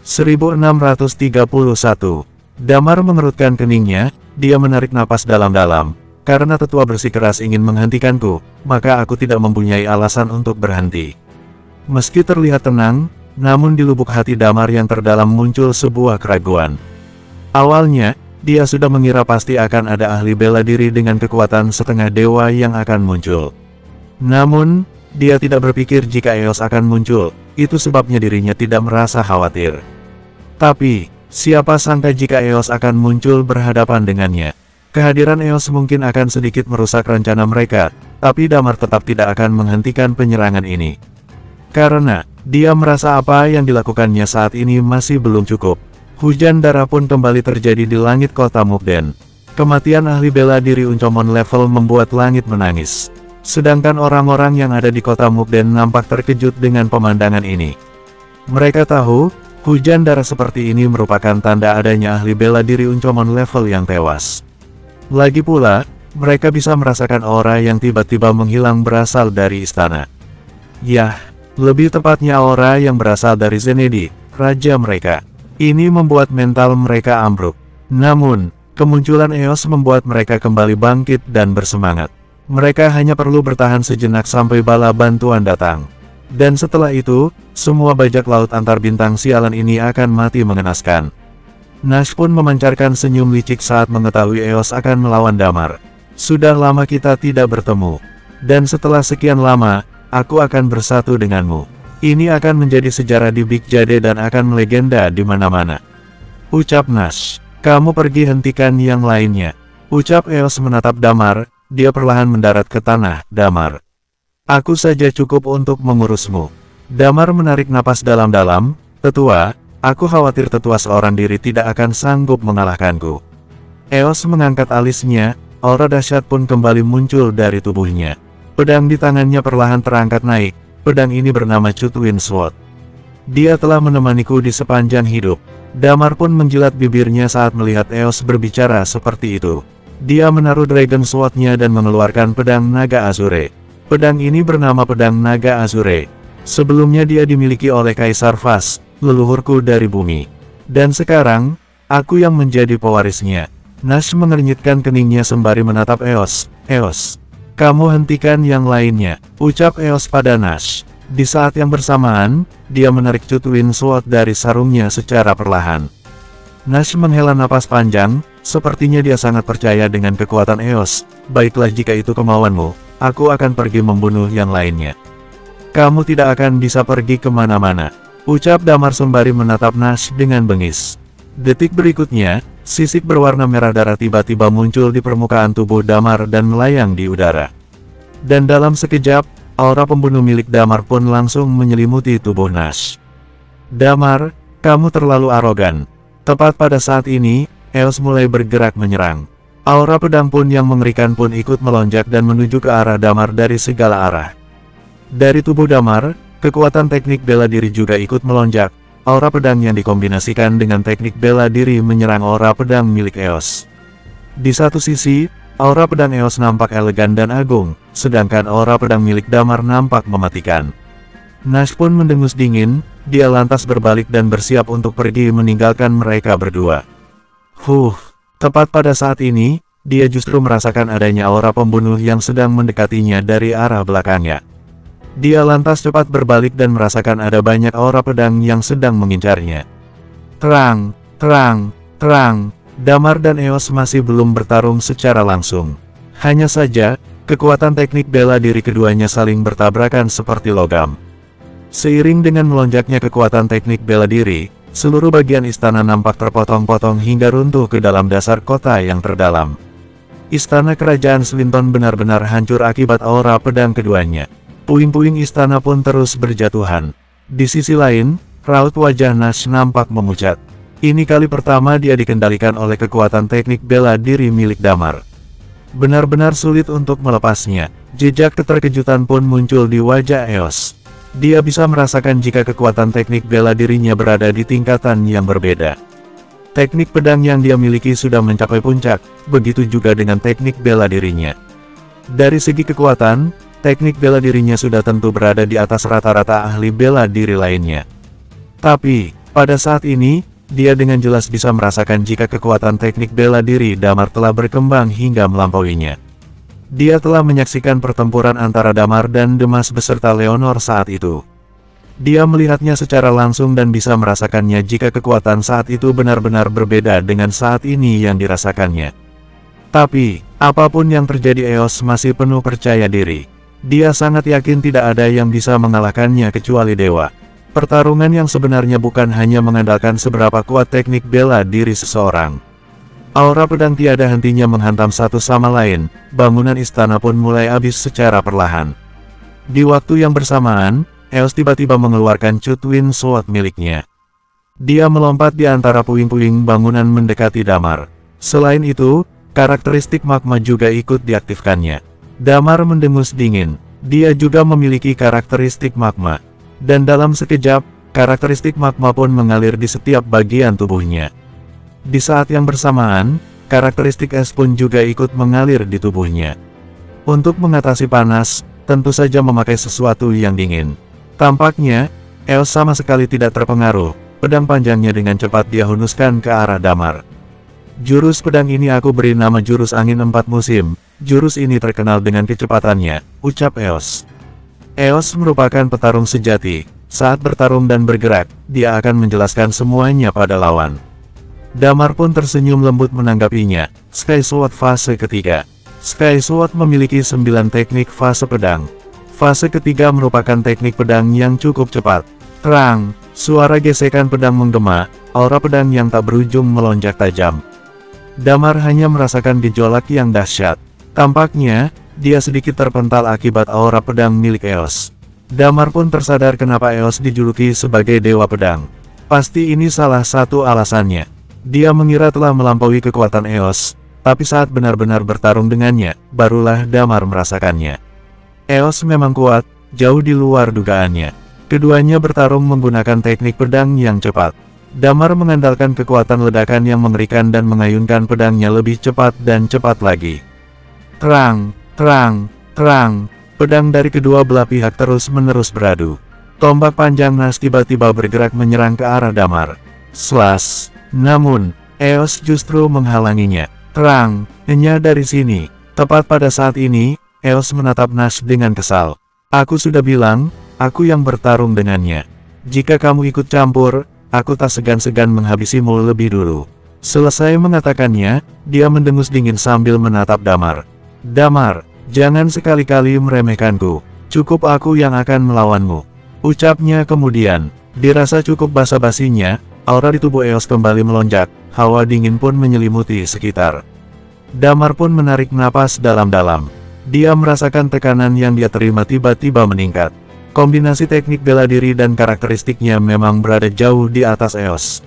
1631. Damar mengerutkan keningnya, dia menarik napas dalam-dalam. Karena tetua bersikeras ingin menghentikanku, maka aku tidak mempunyai alasan untuk berhenti. Meski terlihat tenang, namun di lubuk hati Damar yang terdalam muncul sebuah keraguan. Awalnya, dia sudah mengira pasti akan ada ahli bela diri dengan kekuatan setengah dewa yang akan muncul. Namun, dia tidak berpikir jika Eos akan muncul, itu sebabnya dirinya tidak merasa khawatir. Tapi, siapa sangka jika Eos akan muncul berhadapan dengannya. Kehadiran Eos mungkin akan sedikit merusak rencana mereka, tapi Damar tetap tidak akan menghentikan penyerangan ini. Karena, dia merasa apa yang dilakukannya saat ini masih belum cukup. Hujan darah pun kembali terjadi di langit kota Mukden. Kematian ahli bela diri Uncomon level membuat langit menangis. Sedangkan orang-orang yang ada di kota Mukden nampak terkejut dengan pemandangan ini. Mereka tahu, hujan darah seperti ini merupakan tanda adanya ahli bela diri Uncomon level yang tewas. Lagi pula, mereka bisa merasakan aura yang tiba-tiba menghilang berasal dari istana. Yah, lebih tepatnya aura yang berasal dari Zenedi, raja mereka. Ini membuat mental mereka ambruk. Namun, kemunculan Eos membuat mereka kembali bangkit dan bersemangat. Mereka hanya perlu bertahan sejenak sampai bala bantuan datang. Dan setelah itu, semua bajak laut antar bintang sialan ini akan mati mengenaskan. Nash pun memancarkan senyum licik saat mengetahui Eos akan melawan Damar. Sudah lama kita tidak bertemu. Dan setelah sekian lama, aku akan bersatu denganmu. Ini akan menjadi sejarah di Big Jade dan akan melegenda di mana-mana. Ucap Nash. Kamu pergi hentikan yang lainnya. Ucap Eos menatap Damar, dia perlahan mendarat ke tanah. Damar. Aku saja cukup untuk mengurusmu. Damar menarik napas dalam-dalam. Tetua, aku khawatir tetua seorang diri tidak akan sanggup mengalahkanku. Eos mengangkat alisnya, aura dahsyat pun kembali muncul dari tubuhnya. Pedang di tangannya perlahan terangkat naik. Pedang ini bernama Chu Twin Sword. Dia telah menemaniku di sepanjang hidup. Damar pun menjilat bibirnya saat melihat Eos berbicara seperti itu. Dia menaruh Dragon Sword-nya dan mengeluarkan pedang naga Azure. Pedang ini bernama pedang naga Azure. Sebelumnya dia dimiliki oleh Kaisar Vas, leluhurku dari bumi. Dan sekarang, aku yang menjadi pewarisnya. Nash mengernyitkan keningnya sembari menatap Eos. Eos, kamu hentikan yang lainnya, ucap Eos pada Nash. Di saat yang bersamaan, dia menarik Chu Twin Sword dari sarungnya secara perlahan. Nash menghela napas panjang, sepertinya dia sangat percaya dengan kekuatan Eos. Baiklah jika itu kemauanmu, aku akan pergi membunuh yang lainnya. Kamu tidak akan bisa pergi kemana-mana, ucap Damar sembari menatap Nash dengan bengis. Detik berikutnya, sisik berwarna merah darah tiba-tiba muncul di permukaan tubuh Damar dan melayang di udara. Dan dalam sekejap, aura pembunuh milik Damar pun langsung menyelimuti tubuh Nash. Damar, kamu terlalu arogan. Tepat pada saat ini, Eos mulai bergerak menyerang. Aura pedang pun yang mengerikan pun ikut melonjak dan menuju ke arah Damar dari segala arah. Dari tubuh Damar, kekuatan teknik bela diri juga ikut melonjak. Aura pedang yang dikombinasikan dengan teknik bela diri menyerang aura pedang milik Eos. Di satu sisi, aura pedang Eos nampak elegan dan agung, sedangkan aura pedang milik Damar nampak mematikan. Nash pun mendengus dingin, dia lantas berbalik dan bersiap untuk pergi meninggalkan mereka berdua. Tepat pada saat ini, dia justru merasakan adanya aura pembunuh yang sedang mendekatinya dari arah belakangnya. Dia lantas cepat berbalik dan merasakan ada banyak aura pedang yang sedang mengincarnya. Terang, terang, terang, Damar dan Eos masih belum bertarung secara langsung. Hanya saja, kekuatan teknik bela diri keduanya saling bertabrakan seperti logam. Seiring dengan melonjaknya kekuatan teknik bela diri, seluruh bagian istana nampak terpotong-potong hingga runtuh ke dalam dasar kota yang terdalam. Istana kerajaan Slinton benar-benar hancur akibat aura pedang keduanya. Puing-puing istana pun terus berjatuhan. Di sisi lain, raut wajah Nash nampak memucat. Ini kali pertama dia dikendalikan oleh kekuatan teknik bela diri milik Damar. Benar-benar sulit untuk melepasnya. Jejak keterkejutan pun muncul di wajah Eos. Dia bisa merasakan jika kekuatan teknik bela dirinya berada di tingkatan yang berbeda. Teknik pedang yang dia miliki sudah mencapai puncak, begitu juga dengan teknik bela dirinya. Dari segi kekuatan, teknik bela dirinya sudah tentu berada di atas rata-rata ahli bela diri lainnya. Tapi, Pada saat ini, dia dengan jelas bisa merasakan jika kekuatan teknik bela diri Damar telah berkembang hingga melampauinya. Dia telah menyaksikan pertempuran antara Damar dan Demas beserta Leonor saat itu. Dia melihatnya secara langsung dan bisa merasakannya jika kekuatan saat itu benar-benar berbeda dengan saat ini yang dirasakannya. Tapi, apapun yang terjadi, Eos masih penuh percaya diri. Dia sangat yakin tidak ada yang bisa mengalahkannya kecuali dewa. Pertarungan yang sebenarnya bukan hanya mengandalkan seberapa kuat teknik bela diri seseorang. Aura pedang tiada hentinya menghantam satu sama lain, bangunan istana pun mulai habis secara perlahan. Di waktu yang bersamaan, Eos tiba-tiba mengeluarkan Cutwin Sword miliknya. Dia melompat di antara puing-puing bangunan mendekati Damar. Selain itu, karakteristik magma juga ikut diaktifkannya. Damar mendengus dingin. Dia juga memiliki karakteristik magma. Dan dalam sekejap, karakteristik magma pun mengalir di setiap bagian tubuhnya. Di saat yang bersamaan, karakteristik es pun juga ikut mengalir di tubuhnya. Untuk mengatasi panas, tentu saja memakai sesuatu yang dingin. Tampaknya, Eos sama sekali tidak terpengaruh. Pedang panjangnya dengan cepat dia hunuskan ke arah Damar. Jurus pedang ini aku beri nama jurus angin 4 musim. Jurus ini terkenal dengan kecepatannya, ucap Eos. Eos merupakan petarung sejati. Saat bertarung dan bergerak, dia akan menjelaskan semuanya pada lawan. Damar pun tersenyum lembut menanggapinya. Sky Sword fase ketiga. Sky Sword memiliki 9 teknik fase pedang. Fase ketiga merupakan teknik pedang yang cukup cepat. Terang, suara gesekan pedang menggema, aura pedang yang tak berujung melonjak tajam. Damar hanya merasakan gejolak yang dahsyat. Tampaknya, dia sedikit terpental akibat aura pedang milik Eos. Damar pun tersadar kenapa Eos dijuluki sebagai dewa pedang. Pasti ini salah satu alasannya. Dia mengira telah melampaui kekuatan Eos, tapi saat benar-benar bertarung dengannya, barulah Damar merasakannya. Eos memang kuat, jauh di luar dugaannya. Keduanya bertarung menggunakan teknik pedang yang cepat. Damar mengandalkan kekuatan ledakan yang mengerikan dan mengayunkan pedangnya lebih cepat dan cepat lagi. Terang, terang, terang. Pedang dari kedua belah pihak terus-menerus beradu. Tombak panjang Nas tiba-tiba bergerak menyerang ke arah Damar. Slash. Namun, Eos justru menghalanginya. Terang, hanya dari sini. Tepat pada saat ini, Eos menatap Nas dengan kesal. Aku sudah bilang, aku yang bertarung dengannya. Jika kamu ikut campur, aku tak segan-segan menghabisimu lebih dulu. Selesai mengatakannya, dia mendengus dingin sambil menatap Damar. Damar, jangan sekali-kali meremehkanku. Cukup aku yang akan melawanmu. Ucapnya kemudian. Dirasa cukup basa-basinya, aura di tubuh Eos kembali melonjak, hawa dingin pun menyelimuti sekitar. Damar pun menarik napas dalam-dalam. Dia merasakan tekanan yang dia terima tiba-tiba meningkat. Kombinasi teknik bela diri dan karakteristiknya memang berada jauh di atas Eos.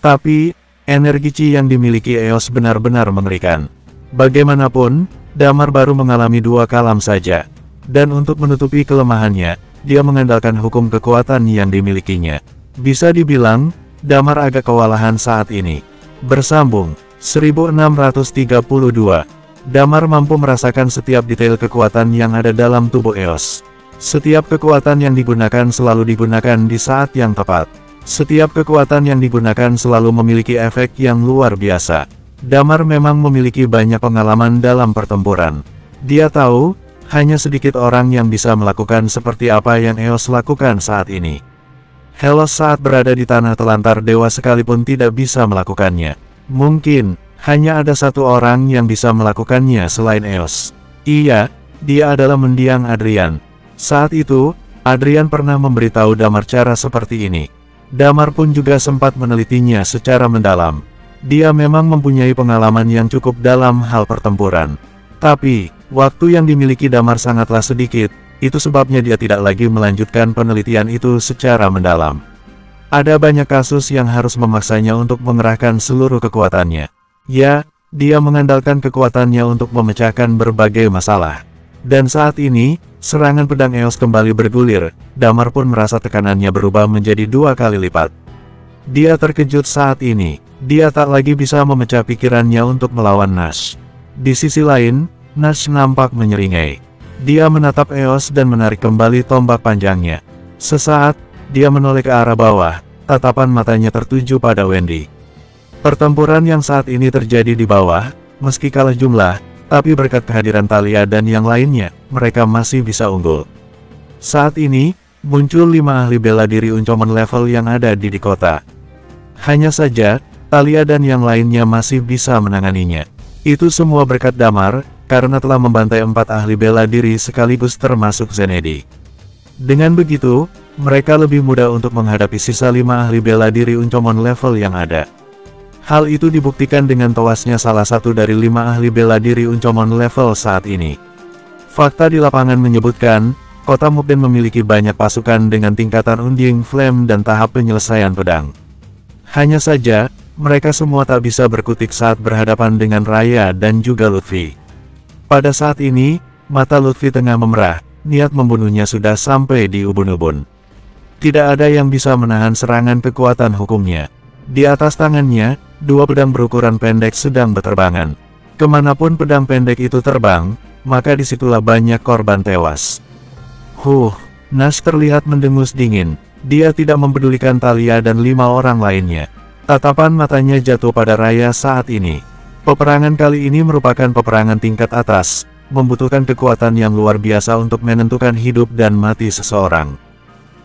Tapi, energi Chi yang dimiliki Eos benar-benar mengerikan. Bagaimanapun, Damar baru mengalami 2 kalam saja. Dan untuk menutupi kelemahannya, dia mengandalkan hukum kekuatan yang dimilikinya. Bisa dibilang, Damar agak kewalahan saat ini. Bersambung, 1632. Damar mampu merasakan setiap detail kekuatan yang ada dalam tubuh Eos. Setiap kekuatan yang digunakan selalu digunakan di saat yang tepat. Setiap kekuatan yang digunakan selalu memiliki efek yang luar biasa. Damar memang memiliki banyak pengalaman dalam pertempuran. Dia tahu, hanya sedikit orang yang bisa melakukan seperti apa yang Eos lakukan saat ini. Helos saat berada di tanah telantar dewa sekalipun tidak bisa melakukannya. Mungkin, hanya ada satu orang yang bisa melakukannya selain Eos. Iya, dia adalah mendiang Adrian. Saat itu, Adrian pernah memberitahu Damar cara seperti ini. Damar pun juga sempat menelitinya secara mendalam. Dia memang mempunyai pengalaman yang cukup dalam hal pertempuran. Tapi, waktu yang dimiliki Damar sangatlah sedikit, itu sebabnya dia tidak lagi melanjutkan penelitian itu secara mendalam. Ada banyak kasus yang harus memaksanya untuk mengerahkan seluruh kekuatannya. Ya, dia mengandalkan kekuatannya untuk memecahkan berbagai masalah. Dan saat ini, serangan pedang Eos kembali bergulir, Damar pun merasa tekanannya berubah menjadi 2 kali lipat. Dia terkejut saat ini. Dia tak lagi bisa memecah pikirannya untuk melawan Nash. Di sisi lain, Nash nampak menyeringai. Dia menatap Eos dan menarik kembali tombak panjangnya. Sesaat, dia menoleh ke arah bawah, tatapan matanya tertuju pada Wendy. Pertempuran yang saat ini terjadi di bawah, meski kalah jumlah, tapi berkat kehadiran Thalia dan yang lainnya, mereka masih bisa unggul. Saat ini, muncul 5 ahli bela diri Uncommon level yang ada di kota. Hanya saja, Thalia dan yang lainnya masih bisa menanganinya. Itu semua berkat Damar, karena telah membantai 4 ahli bela diri sekaligus termasuk Zenedi. Dengan begitu, mereka lebih mudah untuk menghadapi sisa 5 ahli bela diri Uncommon level yang ada. Hal itu dibuktikan dengan tewasnya salah satu dari 5 ahli bela diri Uncommon level saat ini. Fakta di lapangan menyebutkan, kota Mukden memiliki banyak pasukan dengan tingkatan Undying Flame dan tahap penyelesaian pedang. Hanya saja, mereka semua tak bisa berkutik saat berhadapan dengan Raya dan juga Lutfi. Pada saat ini, mata Lutfi tengah memerah, niat membunuhnya sudah sampai di ubun-ubun. Tidak ada yang bisa menahan serangan kekuatan hukumnya. Di atas tangannya, 2 pedang berukuran pendek sedang berterbangan. Kemanapun pedang pendek itu terbang, maka disitulah banyak korban tewas. Nash terlihat mendengus dingin. Dia tidak mempedulikan Thalia dan 5 orang lainnya. Tatapan matanya jatuh pada Raya saat ini. Peperangan kali ini merupakan peperangan tingkat atas, membutuhkan kekuatan yang luar biasa untuk menentukan hidup dan mati seseorang.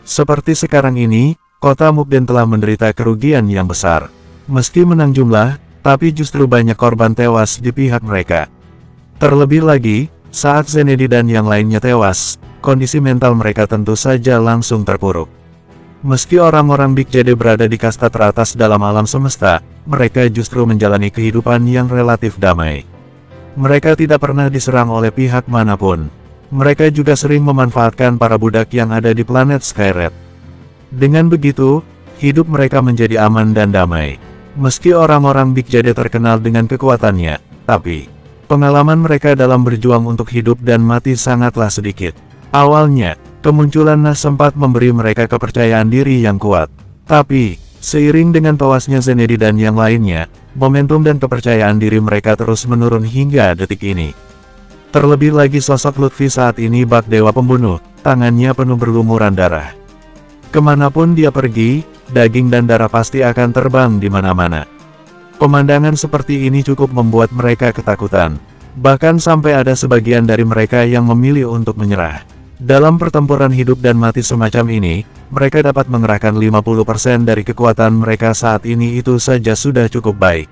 Seperti sekarang ini, kota Mukden telah menderita kerugian yang besar. Meski menang jumlah, tapi justru banyak korban tewas di pihak mereka. Terlebih lagi, saat Zenedi dan yang lainnya tewas, kondisi mental mereka tentu saja langsung terpuruk. Meski orang-orang Big Jade berada di kasta teratas dalam alam semesta, mereka justru menjalani kehidupan yang relatif damai. Mereka tidak pernah diserang oleh pihak manapun. Mereka juga sering memanfaatkan para budak yang ada di planet Skyred. Dengan begitu, hidup mereka menjadi aman dan damai. Meski orang-orang Big Jade terkenal dengan kekuatannya, tapi pengalaman mereka dalam berjuang untuk hidup dan mati sangatlah sedikit. Awalnya, kemunculan Nash sempat memberi mereka kepercayaan diri yang kuat. Tapi, seiring dengan tewasnya Zenedi dan yang lainnya, momentum dan kepercayaan diri mereka terus menurun hingga detik ini. Terlebih lagi sosok Lutfi saat ini bak dewa pembunuh, tangannya penuh berlumuran darah. Kemanapun dia pergi, daging dan darah pasti akan terbang di mana-mana. Pemandangan seperti ini cukup membuat mereka ketakutan. Bahkan sampai ada sebagian dari mereka yang memilih untuk menyerah. Dalam pertempuran hidup dan mati semacam ini, mereka dapat mengerahkan 50% dari kekuatan mereka saat ini, itu saja sudah cukup baik.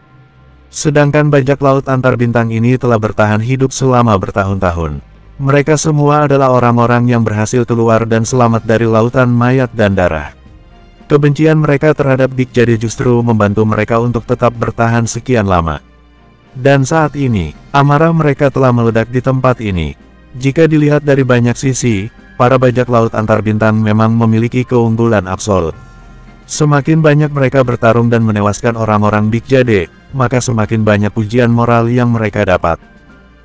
Sedangkan bajak laut antar bintang ini telah bertahan hidup selama bertahun-tahun. Mereka semua adalah orang-orang yang berhasil keluar dan selamat dari lautan mayat dan darah. Kebencian mereka terhadap Big Jade justru membantu mereka untuk tetap bertahan sekian lama. Dan saat ini, amarah mereka telah meledak di tempat ini. Jika dilihat dari banyak sisi, para bajak laut antar bintang memang memiliki keunggulan absolut. Semakin banyak mereka bertarung dan menewaskan orang-orang Big Jade, maka semakin banyak pujian moral yang mereka dapat.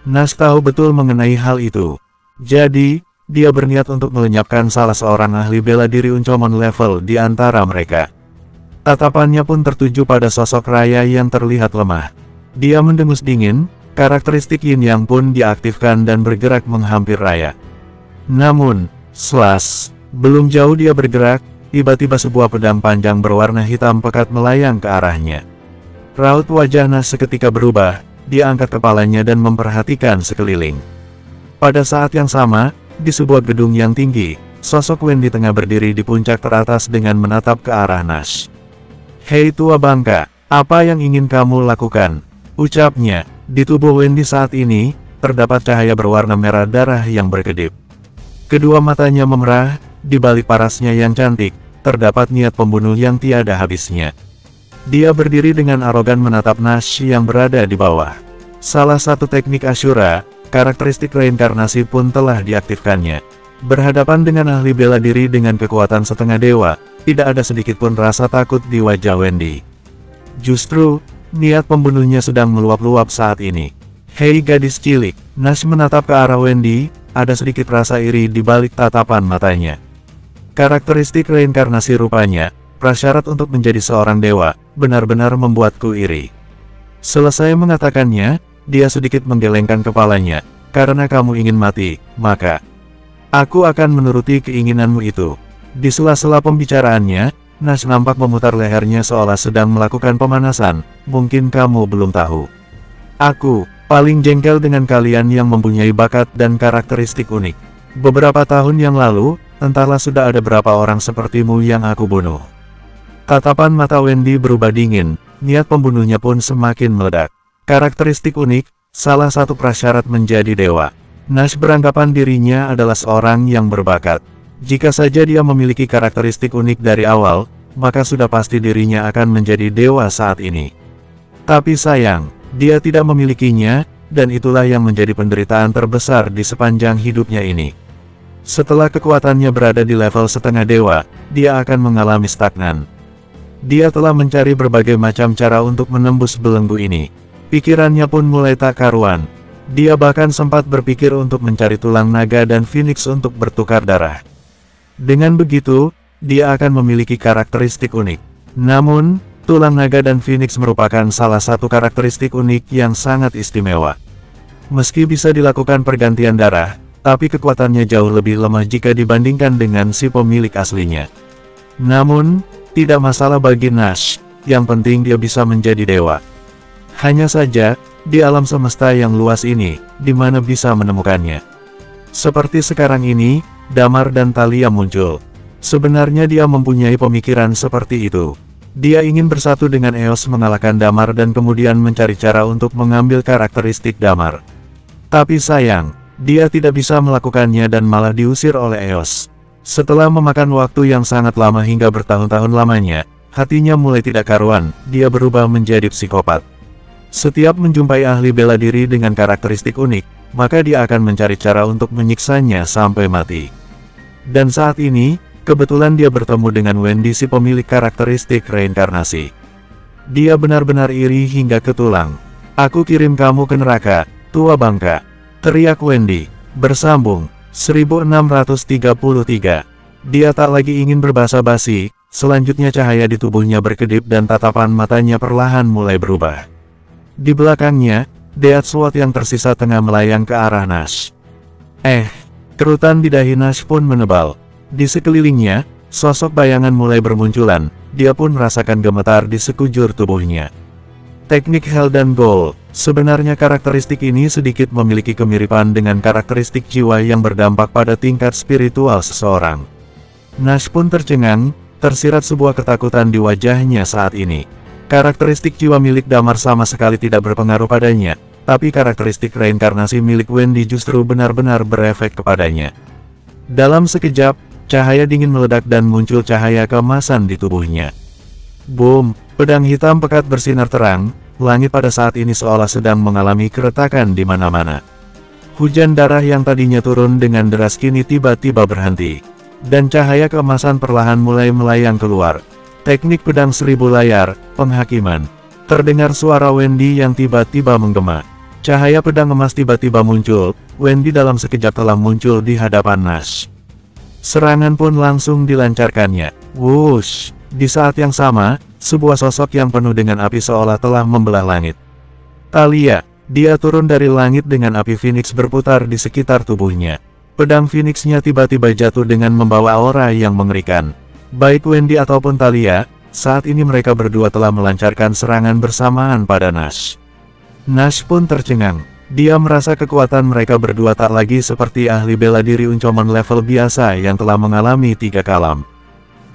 Nash tahu betul mengenai hal itu. Jadi, dia berniat untuk melenyapkan salah seorang ahli bela diri Uncommon level di antara mereka. Tatapannya pun tertuju pada sosok Raya yang terlihat lemah. Dia mendengus dingin, karakteristik Yin Yang pun diaktifkan dan bergerak menghampir Raya. Namun, belum jauh dia bergerak, tiba-tiba sebuah pedang panjang berwarna hitam pekat melayang ke arahnya. Raut wajah Nash seketika berubah, dia angkat kepalanya dan memperhatikan sekeliling. Pada saat yang sama, di sebuah gedung yang tinggi, sosok Wendy tengah berdiri di puncak teratas dengan menatap ke arah Nash. "Hei tua bangka, apa yang ingin kamu lakukan?" ucapnya. Di tubuh Wendy saat ini, terdapat cahaya berwarna merah darah yang berkedip. Kedua matanya memerah, di balik parasnya yang cantik, terdapat niat pembunuh yang tiada habisnya. Dia berdiri dengan arogan menatap Nash yang berada di bawah. Salah satu teknik Ashura, karakteristik reinkarnasi pun telah diaktifkannya. Berhadapan dengan ahli bela diri dengan kekuatan setengah dewa, tidak ada sedikit pun rasa takut di wajah Wendy. Justru, niat pembunuhnya sedang meluap-luap saat ini. "Hei gadis cilik," Nash menatap ke arah Wendy, ada sedikit rasa iri di balik tatapan matanya. Karakteristik reinkarnasi rupanya, prasyarat untuk menjadi seorang dewa, benar-benar membuatku iri. Selesai mengatakannya, dia sedikit menggelengkan kepalanya. "Karena kamu ingin mati, maka aku akan menuruti keinginanmu itu." Di sela-sela pembicaraannya, Nash nampak memutar lehernya seolah sedang melakukan pemanasan. Mungkin kamu belum tahu. Aku paling jengkel dengan kalian yang mempunyai bakat dan karakteristik unik. Beberapa tahun yang lalu, entahlah sudah ada berapa orang sepertimu yang aku bunuh. Tatapan mata Wendy berubah dingin, niat pembunuhnya pun semakin meledak. Karakteristik unik, salah satu prasyarat menjadi dewa. Nash beranggapan dirinya adalah seorang yang berbakat. Jika saja dia memiliki karakteristik unik dari awal, maka sudah pasti dirinya akan menjadi dewa saat ini. Tapi sayang, dia tidak memilikinya, dan itulah yang menjadi penderitaan terbesar di sepanjang hidupnya ini. Setelah kekuatannya berada di level setengah dewa, dia akan mengalami stagnan. Dia telah mencari berbagai macam cara untuk menembus belenggu ini. Pikirannya pun mulai tak karuan. Dia bahkan sempat berpikir untuk mencari tulang naga dan Phoenix untuk bertukar darah. Dengan begitu, dia akan memiliki karakteristik unik. Namun, tulang naga dan Phoenix merupakan salah satu karakteristik unik yang sangat istimewa. Meski bisa dilakukan pergantian darah, tapi kekuatannya jauh lebih lemah jika dibandingkan dengan si pemilik aslinya. Namun, tidak masalah bagi Nash, yang penting dia bisa menjadi dewa. Hanya saja, di alam semesta yang luas ini, di mana bisa menemukannya. Seperti sekarang ini, Damar dan Thalia muncul. Sebenarnya dia mempunyai pemikiran seperti itu. Dia ingin bersatu dengan Eos mengalahkan Damar dan kemudian mencari cara untuk mengambil karakteristik Damar. Tapi sayang, dia tidak bisa melakukannya dan malah diusir oleh Eos. Setelah memakan waktu yang sangat lama hingga bertahun-tahun lamanya, hatinya mulai tidak karuan, dia berubah menjadi psikopat. Setiap menjumpai ahli bela diri dengan karakteristik unik, maka dia akan mencari cara untuk menyiksanya sampai mati. Dan saat ini, kebetulan dia bertemu dengan Wendy si pemilik karakteristik reinkarnasi. Dia benar-benar iri hingga ke tulang. Aku kirim kamu ke neraka, tua bangka, teriak Wendy. Bersambung, 1633. Dia tak lagi ingin berbasa-basi, selanjutnya cahaya di tubuhnya berkedip dan tatapan matanya perlahan mulai berubah. Di belakangnya, Death Sword yang tersisa tengah melayang ke arah Nash. Kerutan di dahi Nash pun menebal. Di sekelilingnya, sosok bayangan mulai bermunculan, dia pun merasakan gemetar di sekujur tubuhnya. Teknik Hell dan Gold, sebenarnya karakteristik ini sedikit memiliki kemiripan dengan karakteristik jiwa yang berdampak pada tingkat spiritual seseorang. Nash pun tercengang, tersirat sebuah ketakutan di wajahnya saat ini. Karakteristik jiwa milik Damar sama sekali tidak berpengaruh padanya. Tapi karakteristik reinkarnasi milik Wendy justru benar-benar berefek kepadanya. Dalam sekejap, cahaya dingin meledak dan muncul cahaya keemasan di tubuhnya. Boom, pedang hitam pekat bersinar terang, langit pada saat ini seolah sedang mengalami keretakan di mana-mana. Hujan darah yang tadinya turun dengan deras kini tiba-tiba berhenti. Dan cahaya keemasan perlahan mulai melayang keluar. Teknik pedang 1000 layar, penghakiman. Terdengar suara Wendy yang tiba-tiba menggema. Cahaya pedang emas tiba-tiba muncul, Wendy dalam sekejap telah muncul di hadapan Nash. Serangan pun langsung dilancarkannya. Wush! Di saat yang sama, sebuah sosok yang penuh dengan api seolah telah membelah langit. Thalia, dia turun dari langit dengan api Phoenix berputar di sekitar tubuhnya. Pedang Phoenix-nya tiba-tiba jatuh dengan membawa aura yang mengerikan. Baik Wendy ataupun Thalia, saat ini mereka berdua telah melancarkan serangan bersamaan pada Nash. Nash pun tercengang. Dia merasa kekuatan mereka berdua tak lagi seperti ahli bela diri Uncomon level biasa yang telah mengalami 3 kalam.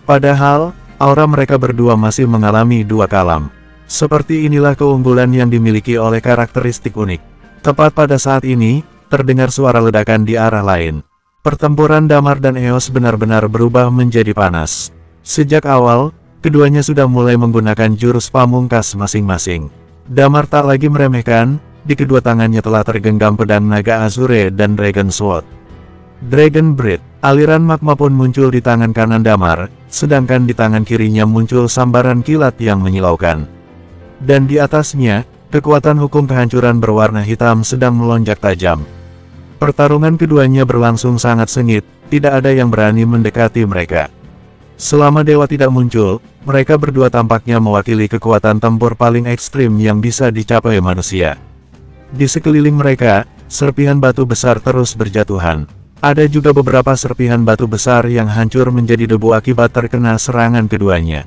Padahal, aura mereka berdua masih mengalami 2 kalam. Seperti inilah keunggulan yang dimiliki oleh karakteristik unik. Tepat pada saat ini, terdengar suara ledakan di arah lain. Pertempuran Damar dan Eos benar-benar berubah menjadi panas. Sejak awal, keduanya sudah mulai menggunakan jurus pamungkas masing-masing. Damar tak lagi meremehkan, di kedua tangannya telah tergenggam pedang naga Azure dan Dragon Sword. Dragon Breath, aliran magma pun muncul di tangan kanan Damar, sedangkan di tangan kirinya muncul sambaran kilat yang menyilaukan. Dan di atasnya, kekuatan hukum kehancuran berwarna hitam sedang melonjak tajam. Pertarungan keduanya berlangsung sangat sengit, tidak ada yang berani mendekati mereka. Selama dewa tidak muncul, mereka berdua tampaknya mewakili kekuatan tempur paling ekstrim yang bisa dicapai manusia. Di sekeliling mereka, serpihan batu besar terus berjatuhan. Ada juga beberapa serpihan batu besar yang hancur menjadi debu akibat terkena serangan keduanya.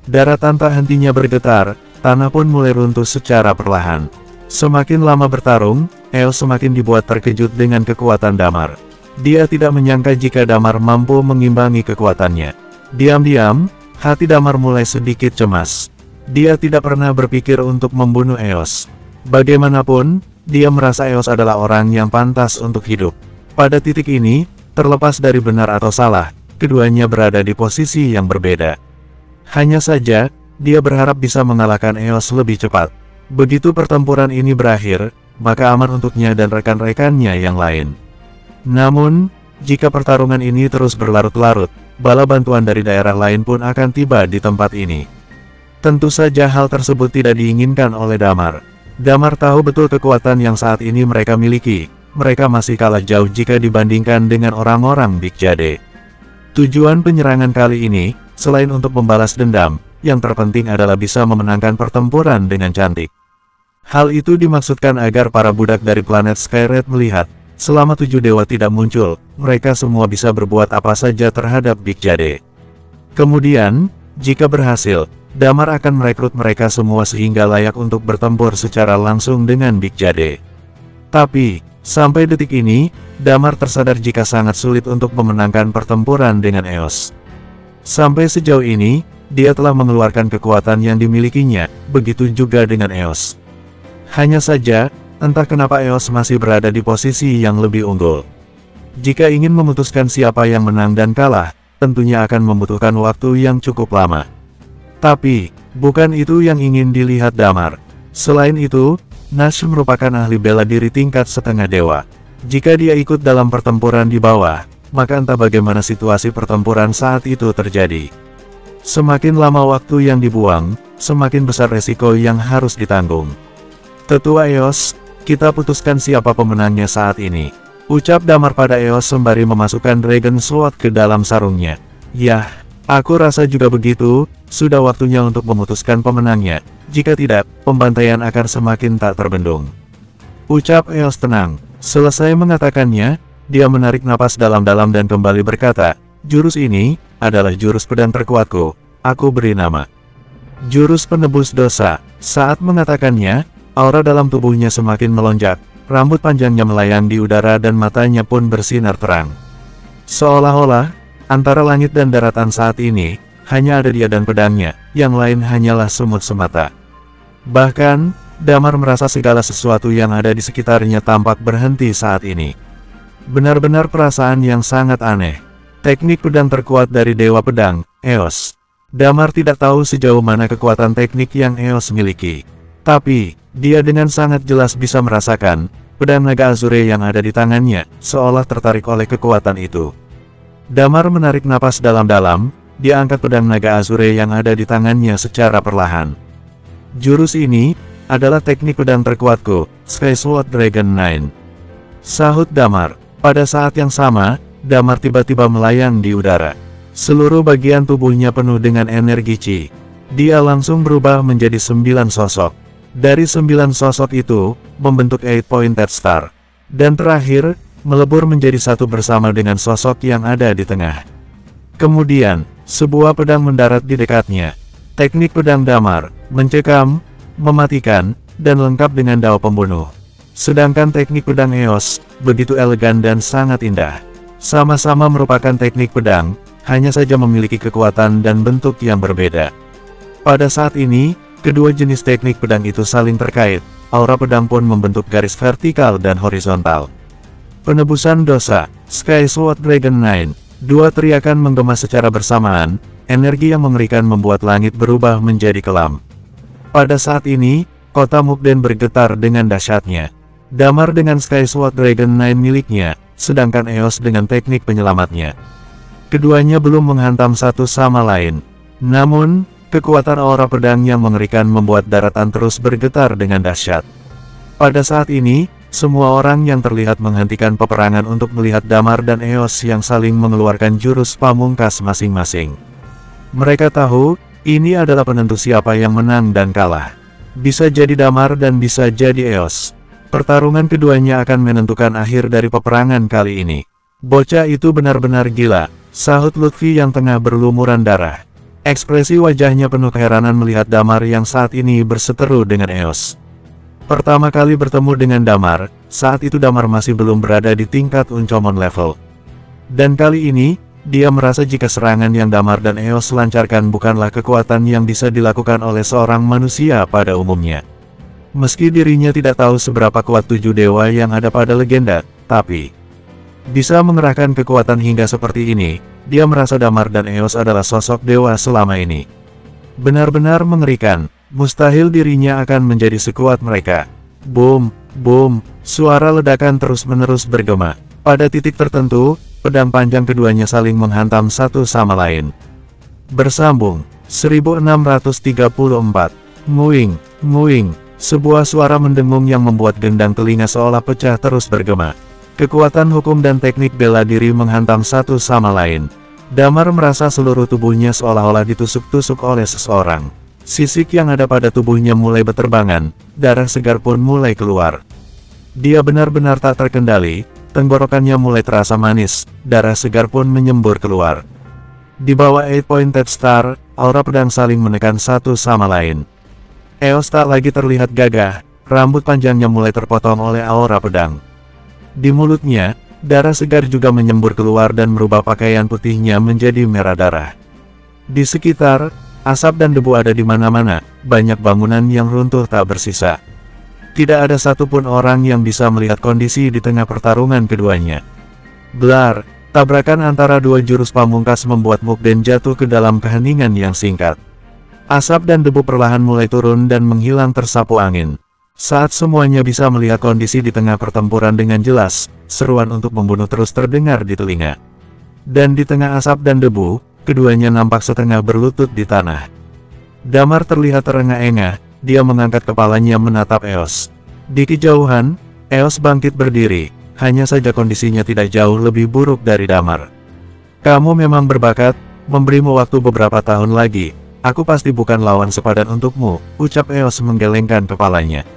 Daratan tak hentinya bergetar, tanah pun mulai runtuh secara perlahan. Semakin lama bertarung, Eos semakin dibuat terkejut dengan kekuatan Damar. Dia tidak menyangka jika Damar mampu mengimbangi kekuatannya. Diam-diam, hati Damar mulai sedikit cemas. Dia tidak pernah berpikir untuk membunuh Eos. Bagaimanapun, dia merasa Eos adalah orang yang pantas untuk hidup. Pada titik ini, terlepas dari benar atau salah, keduanya berada di posisi yang berbeda. Hanya saja, dia berharap bisa mengalahkan Eos lebih cepat. Begitu pertempuran ini berakhir, maka aman untuknya dan rekan-rekannya yang lain. Namun, jika pertarungan ini terus berlarut-larut, bala bantuan dari daerah lain pun akan tiba di tempat ini. Tentu saja hal tersebut tidak diinginkan oleh Damar. Damar tahu betul kekuatan yang saat ini mereka miliki. Mereka masih kalah jauh jika dibandingkan dengan orang-orang Big Jade. Tujuan penyerangan kali ini, selain untuk membalas dendam, yang terpenting adalah bisa memenangkan pertempuran dengan cantik. Hal itu dimaksudkan agar para budak dari planet Skyred melihat, selama 7 dewa tidak muncul, mereka semua bisa berbuat apa saja terhadap Big Jade. Kemudian, jika berhasil, Damar akan merekrut mereka semua sehingga layak untuk bertempur secara langsung dengan Big Jade. Tapi, sampai detik ini, Damar tersadar jika sangat sulit untuk memenangkan pertempuran dengan Eos. Sampai sejauh ini, dia telah mengeluarkan kekuatan yang dimilikinya, begitu juga dengan Eos. Hanya saja, entah kenapa Eos masih berada di posisi yang lebih unggul. Jika ingin memutuskan siapa yang menang dan kalah, tentunya akan membutuhkan waktu yang cukup lama. Tapi, bukan itu yang ingin dilihat Damar. Selain itu, Nash merupakan ahli bela diri tingkat setengah dewa. Jika dia ikut dalam pertempuran di bawah, maka entah bagaimana situasi pertempuran saat itu terjadi. Semakin lama waktu yang dibuang, semakin besar resiko yang harus ditanggung. Tetua Eos, kita putuskan siapa pemenangnya saat ini. Ucap Damar pada Eos sembari memasukkan Dragon Sword ke dalam sarungnya. Yah, aku rasa juga begitu, sudah waktunya untuk memutuskan pemenangnya. Jika tidak, pembantaian akan semakin tak terbendung. Ucap Eos tenang. Selesai mengatakannya, dia menarik napas dalam-dalam dan kembali berkata, jurus ini adalah jurus pedang terkuatku. Aku beri nama Jurus Penebus Dosa. Saat mengatakannya, aura dalam tubuhnya semakin melonjak. Rambut panjangnya melayang di udara dan matanya pun bersinar terang. Seolah-olah, antara langit dan daratan saat ini, hanya ada dia dan pedangnya, yang lain hanyalah semut semata. Bahkan, Damar merasa segala sesuatu yang ada di sekitarnya tampak berhenti saat ini. Benar-benar perasaan yang sangat aneh. Teknik pedang terkuat dari Dewa Pedang, Eos. Damar tidak tahu sejauh mana kekuatan teknik yang Eos miliki. Tapi, dia dengan sangat jelas bisa merasakan, pedang naga Azure yang ada di tangannya, seolah tertarik oleh kekuatan itu. Damar menarik napas dalam-dalam, dia angkat pedang naga Azure yang ada di tangannya secara perlahan. Jurus ini adalah teknik pedang terkuatku, Skyward Dragon 9. Sahut Damar. Pada saat yang sama, Damar tiba-tiba melayang di udara. Seluruh bagian tubuhnya penuh dengan energi Qi. Dia langsung berubah menjadi 9 sosok. Dari 9 sosok itu, membentuk 8-pointed star. Dan terakhir, melebur menjadi satu bersama dengan sosok yang ada di tengah. Kemudian, sebuah pedang mendarat di dekatnya. Teknik pedang Damar, mencekam, mematikan, dan lengkap dengan dao pembunuh. Sedangkan teknik pedang Eos, begitu elegan dan sangat indah. Sama-sama merupakan teknik pedang, hanya saja memiliki kekuatan dan bentuk yang berbeda. Pada saat ini, kedua jenis teknik pedang itu saling terkait, aura pedang pun membentuk garis vertikal dan horizontal. Penebusan dosa, Skyward Dragon 9. Dua teriakan menggema secara bersamaan, energi yang mengerikan membuat langit berubah menjadi kelam. Pada saat ini, kota Mukden bergetar dengan dahsyatnya. Damar dengan Skyward Dragon 9 miliknya, sedangkan Eos dengan teknik penyelamatnya. Keduanya belum menghantam satu sama lain. Namun, kekuatan aura pedang yang mengerikan membuat daratan terus bergetar dengan dahsyat. Pada saat ini, semua orang yang terlihat menghentikan peperangan untuk melihat Damar dan Eos yang saling mengeluarkan jurus pamungkas masing-masing. Mereka tahu, ini adalah penentu siapa yang menang dan kalah. Bisa jadi Damar dan bisa jadi Eos. Pertarungan keduanya akan menentukan akhir dari peperangan kali ini. Bocah itu benar-benar gila, sahut Lutfi yang tengah berlumuran darah. Ekspresi wajahnya penuh keheranan melihat Damar yang saat ini berseteru dengan Eos. Pertama kali bertemu dengan Damar, saat itu Damar masih belum berada di tingkat Uncomon level. Dan kali ini, dia merasa jika serangan yang Damar dan Eos lancarkan bukanlah kekuatan yang bisa dilakukan oleh seorang manusia pada umumnya. Meski dirinya tidak tahu seberapa kuat 7 dewa yang ada pada legenda, tapi bisa mengerahkan kekuatan hingga seperti ini, dia merasa Damar dan Eos adalah sosok dewa selama ini. Benar-benar mengerikan, mustahil dirinya akan menjadi sekuat mereka. Boom, boom, suara ledakan terus-menerus bergema. Pada titik tertentu, pedang panjang keduanya saling menghantam satu sama lain. Bersambung, 1634. Nguing, nguing, sebuah suara mendengung yang membuat gendang telinga seolah pecah terus bergema. Kekuatan hukum dan teknik bela diri menghantam satu sama lain. Damar merasa seluruh tubuhnya seolah-olah ditusuk-tusuk oleh seseorang. Sisik yang ada pada tubuhnya mulai berterbangan, darah segar pun mulai keluar. Dia benar-benar tak terkendali, tenggorokannya mulai terasa manis, darah segar pun menyembur keluar. Di bawah 8-pointed star, aura pedang saling menekan satu sama lain. Eos tak lagi terlihat gagah, rambut panjangnya mulai terpotong oleh aura pedang. Di mulutnya, darah segar juga menyembur keluar dan merubah pakaian putihnya menjadi merah darah. Di sekitar, asap dan debu ada di mana-mana, banyak bangunan yang runtuh tak bersisa. Tidak ada satupun orang yang bisa melihat kondisi di tengah pertarungan keduanya. Blar, tabrakan antara dua jurus pamungkas membuat Mukden jatuh ke dalam keheningan yang singkat. Asap dan debu perlahan mulai turun dan menghilang tersapu angin. Saat semuanya bisa melihat kondisi di tengah pertempuran dengan jelas, seruan untuk membunuh terus terdengar di telinga. Dan di tengah asap dan debu, keduanya nampak setengah berlutut di tanah. Damar terlihat terengah-engah, dia mengangkat kepalanya menatap Eos. Di kejauhan, Eos bangkit berdiri, hanya saja kondisinya tidak jauh lebih buruk dari Damar. Kamu memang berbakat, memberimu waktu beberapa tahun lagi, aku pasti bukan lawan sepadan untukmu, ucap Eos menggelengkan kepalanya.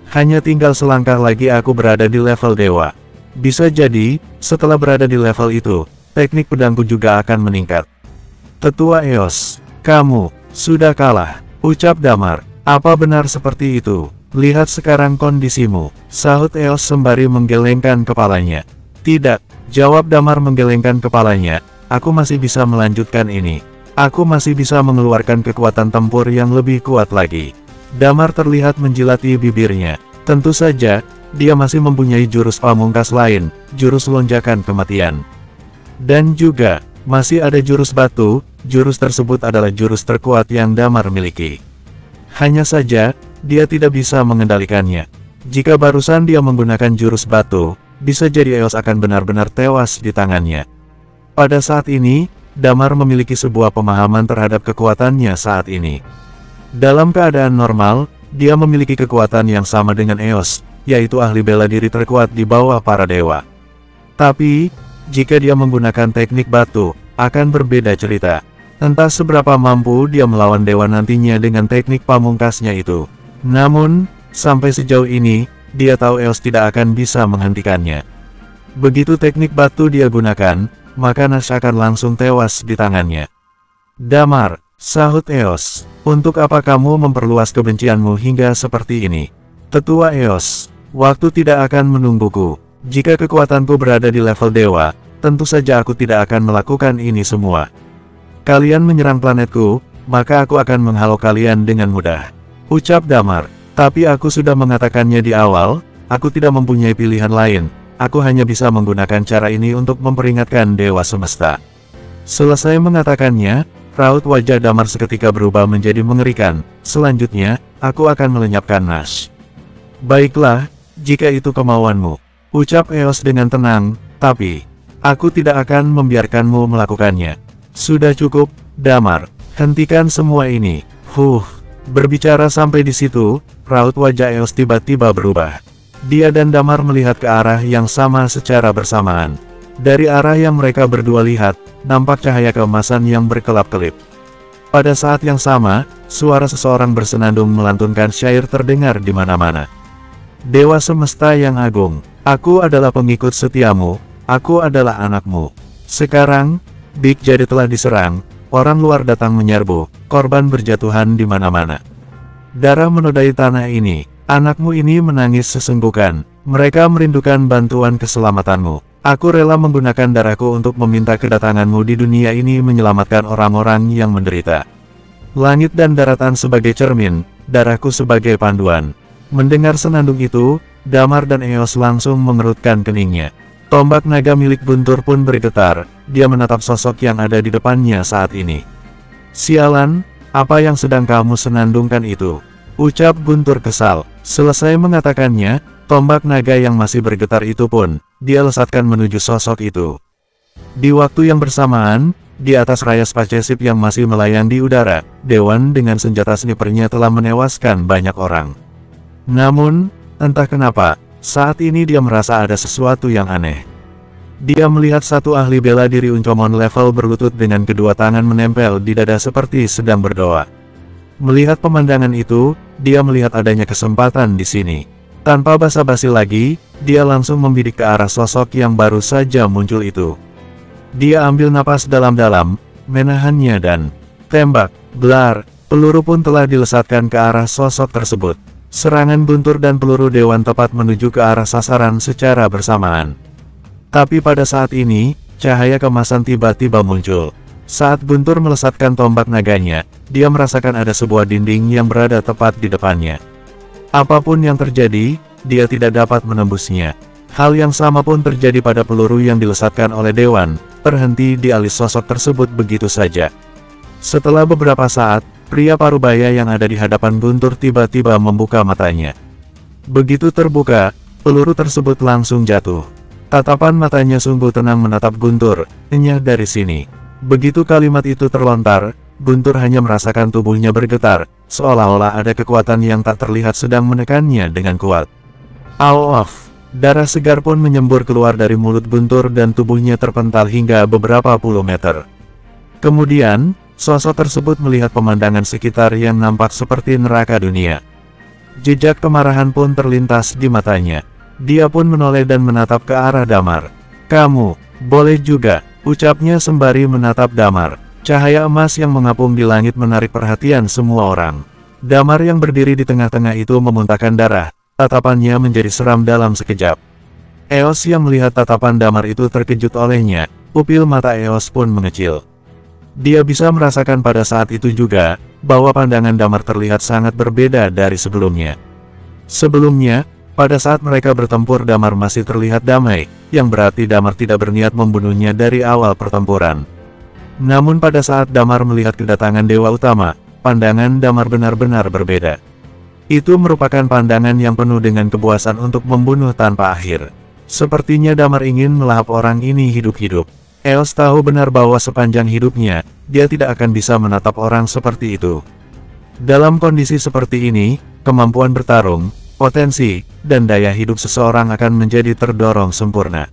Hanya tinggal selangkah lagi aku berada di level dewa. Bisa jadi, setelah berada di level itu, teknik pedangku juga akan meningkat. Tetua Eos, kamu sudah kalah, ucap Damar. Apa benar seperti itu? Lihat sekarang kondisimu, sahut Eos sembari menggelengkan kepalanya. Tidak, jawab Damar menggelengkan kepalanya, aku masih bisa melanjutkan ini. Aku masih bisa mengeluarkan kekuatan tempur yang lebih kuat lagi. Damar terlihat menjilati bibirnya. Tentu saja, dia masih mempunyai jurus pamungkas lain, jurus lonjakan kematian. Dan juga, masih ada jurus batu, jurus tersebut adalah jurus terkuat yang Damar miliki. Hanya saja, dia tidak bisa mengendalikannya. Jika barusan dia menggunakan jurus batu, bisa jadi Eos akan benar-benar tewas di tangannya. Pada saat ini, Damar memiliki sebuah pemahaman terhadap kekuatannya saat ini. Dalam keadaan normal, dia memiliki kekuatan yang sama dengan Eos, yaitu ahli bela diri terkuat di bawah para dewa. Tapi, jika dia menggunakan teknik batu, akan berbeda cerita. Entah seberapa mampu dia melawan dewa nantinya dengan teknik pamungkasnya itu. Namun, sampai sejauh ini, dia tahu Eos tidak akan bisa menghentikannya. Begitu teknik batu dia gunakan, maka Nash akan langsung tewas di tangannya. Damar, sahut Eos, untuk apa kamu memperluas kebencianmu hingga seperti ini? Tetua Eos, waktu tidak akan menungguku. Jika kekuatanku berada di level dewa, tentu saja aku tidak akan melakukan ini semua. Kalian menyerang planetku, maka aku akan menghalau kalian dengan mudah, ucap Damar. Tapi aku sudah mengatakannya di awal, aku tidak mempunyai pilihan lain. Aku hanya bisa menggunakan cara ini untuk memperingatkan Dewa Semesta. Selesai mengatakannya, raut wajah Damar seketika berubah menjadi mengerikan. Selanjutnya, aku akan melenyapkan Nash. Baiklah, jika itu kemauanmu, ucap Eos dengan tenang, tapi aku tidak akan membiarkanmu melakukannya. Sudah cukup, Damar, hentikan semua ini. Berbicara sampai di situ, raut wajah Eos tiba-tiba berubah. Dia dan Damar melihat ke arah yang sama secara bersamaan. Dari arah yang mereka berdua lihat, nampak cahaya keemasan yang berkelap-kelip. Pada saat yang sama, suara seseorang bersenandung melantunkan syair terdengar di mana-mana. Dewa Semesta yang Agung, aku adalah pengikut setiamu, Aku adalah anakmu. Sekarang, Big Jade telah diserang, orang luar datang menyerbu, korban berjatuhan di mana-mana. Darah menodai tanah ini, anakmu ini menangis sesenggukan, mereka merindukan bantuan keselamatanmu. Aku rela menggunakan darahku untuk meminta kedatanganmu di dunia ini menyelamatkan orang-orang yang menderita. Langit dan daratan sebagai cermin, darahku sebagai panduan. Mendengar senandung itu, Damar dan Eos langsung mengerutkan keningnya. Tombak naga milik Guntur pun bergetar, dia menatap sosok yang ada di depannya saat ini. Sialan, apa yang sedang kamu senandungkan itu? Ucap Guntur kesal. Selesai mengatakannya, tombak naga yang masih bergetar itu pun, dia lesatkan menuju sosok itu. Di waktu yang bersamaan, di atas raya spaceship yang masih melayang di udara, Dewan dengan senjata snipernya telah menewaskan banyak orang. Namun, entah kenapa, saat ini dia merasa ada sesuatu yang aneh. Dia melihat satu ahli bela diri Uncomon level berlutut dengan kedua tangan menempel di dada seperti sedang berdoa. Melihat pemandangan itu, dia melihat adanya kesempatan di sini. Tanpa basa-basi lagi, dia langsung membidik ke arah sosok yang baru saja muncul itu. Dia ambil napas dalam-dalam, menahannya dan tembak, blar, peluru pun telah dilesatkan ke arah sosok tersebut. Serangan Guntur dan peluru Dewan tepat menuju ke arah sasaran secara bersamaan. Tapi pada saat ini, cahaya kemasan tiba-tiba muncul. Saat Guntur melesatkan tombak naganya, dia merasakan ada sebuah dinding yang berada tepat di depannya. Apapun yang terjadi, dia tidak dapat menembusnya. Hal yang sama pun terjadi pada peluru yang dilesatkan oleh Dewan, terhenti di alis sosok tersebut begitu saja. Setelah beberapa saat, pria parubaya yang ada di hadapan Guntur tiba-tiba membuka matanya. Begitu terbuka, peluru tersebut langsung jatuh. Tatapan matanya sungguh tenang menatap Guntur, "Enyah dari sini." Begitu kalimat itu terlontar, Guntur hanya merasakan tubuhnya bergetar, seolah-olah ada kekuatan yang tak terlihat sedang menekannya dengan kuat. Auf! Darah segar pun menyembur keluar dari mulut Guntur dan tubuhnya terpental hingga beberapa puluh meter. Kemudian, sosok tersebut melihat pemandangan sekitar yang nampak seperti neraka dunia. Jejak kemarahan pun terlintas di matanya. Dia pun menoleh dan menatap ke arah Damar. "Kamu, boleh juga," ucapnya sembari menatap Damar. Cahaya emas yang mengapung di langit menarik perhatian semua orang. Damar yang berdiri di tengah-tengah itu memuntahkan darah. Tatapannya menjadi seram dalam sekejap. Eos yang melihat tatapan Damar itu terkejut olehnya, pupil mata Eos pun mengecil. Dia bisa merasakan pada saat itu juga, bahwa pandangan Damar terlihat sangat berbeda dari sebelumnya. Sebelumnya, pada saat mereka bertempur Damar masih terlihat damai, yang berarti Damar tidak berniat membunuhnya dari awal pertempuran. Namun pada saat Damar melihat kedatangan Dewa Utama, pandangan Damar benar-benar berbeda. Itu merupakan pandangan yang penuh dengan kepuasan untuk membunuh tanpa akhir. Sepertinya Damar ingin melahap orang ini hidup-hidup. Eos tahu benar bahwa sepanjang hidupnya, dia tidak akan bisa menatap orang seperti itu. Dalam kondisi seperti ini, kemampuan bertarung, potensi, dan daya hidup seseorang akan menjadi terdorong sempurna.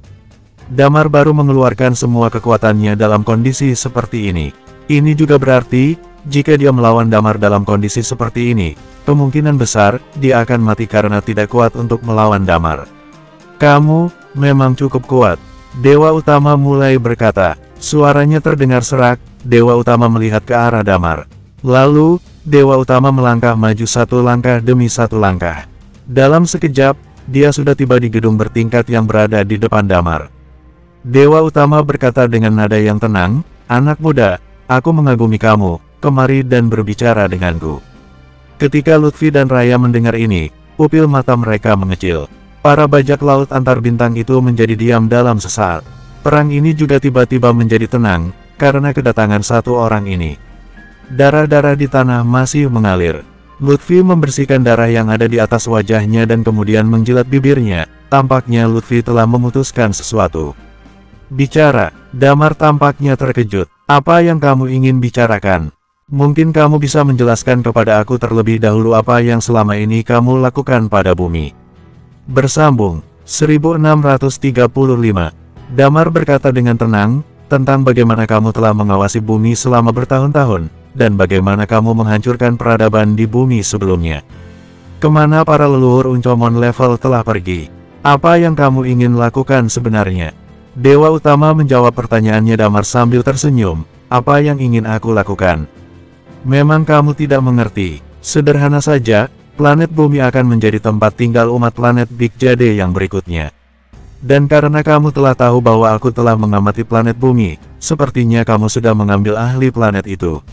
Damar baru mengeluarkan semua kekuatannya dalam kondisi seperti ini. Ini juga berarti, jika dia melawan Damar dalam kondisi seperti ini, kemungkinan besar, dia akan mati karena tidak kuat untuk melawan Damar. "Kamu, memang cukup kuat," Dewa Utama mulai berkata. Suaranya terdengar serak, Dewa Utama melihat ke arah Damar. Lalu, Dewa Utama melangkah maju satu langkah demi satu langkah. Dalam sekejap, dia sudah tiba di gedung bertingkat yang berada di depan Damar. Dewa Utama berkata dengan nada yang tenang, "Anak muda, aku mengagumi kamu, kemari dan berbicara denganku." Ketika Lutfi dan Raya mendengar ini, pupil mata mereka mengecil. Para bajak laut antar bintang itu menjadi diam dalam sesaat. Perang ini juga tiba-tiba menjadi tenang, karena kedatangan satu orang ini. Darah-darah di tanah masih mengalir. Lutfi membersihkan darah yang ada di atas wajahnya dan kemudian menjilat bibirnya. Tampaknya Lutfi telah memutuskan sesuatu. "Bicara." Damar tampaknya terkejut. "Apa yang kamu ingin bicarakan? Mungkin kamu bisa menjelaskan kepada aku terlebih dahulu apa yang selama ini kamu lakukan pada bumi." Bersambung 1635. Damar berkata dengan tenang, "Tentang bagaimana kamu telah mengawasi bumi selama bertahun-tahun, dan bagaimana kamu menghancurkan peradaban di bumi sebelumnya. Kemana para leluhur Uncomon level telah pergi? Apa yang kamu ingin lakukan sebenarnya?" Dewa Utama menjawab pertanyaannya Damar sambil tersenyum. Apa yang ingin aku lakukan? Memang kamu tidak mengerti. Sederhana saja, planet bumi akan menjadi tempat tinggal umat planet Big Jade yang berikutnya. Dan karena kamu telah tahu bahwa aku telah mengamati planet bumi, sepertinya kamu sudah mengambil ahli planet itu.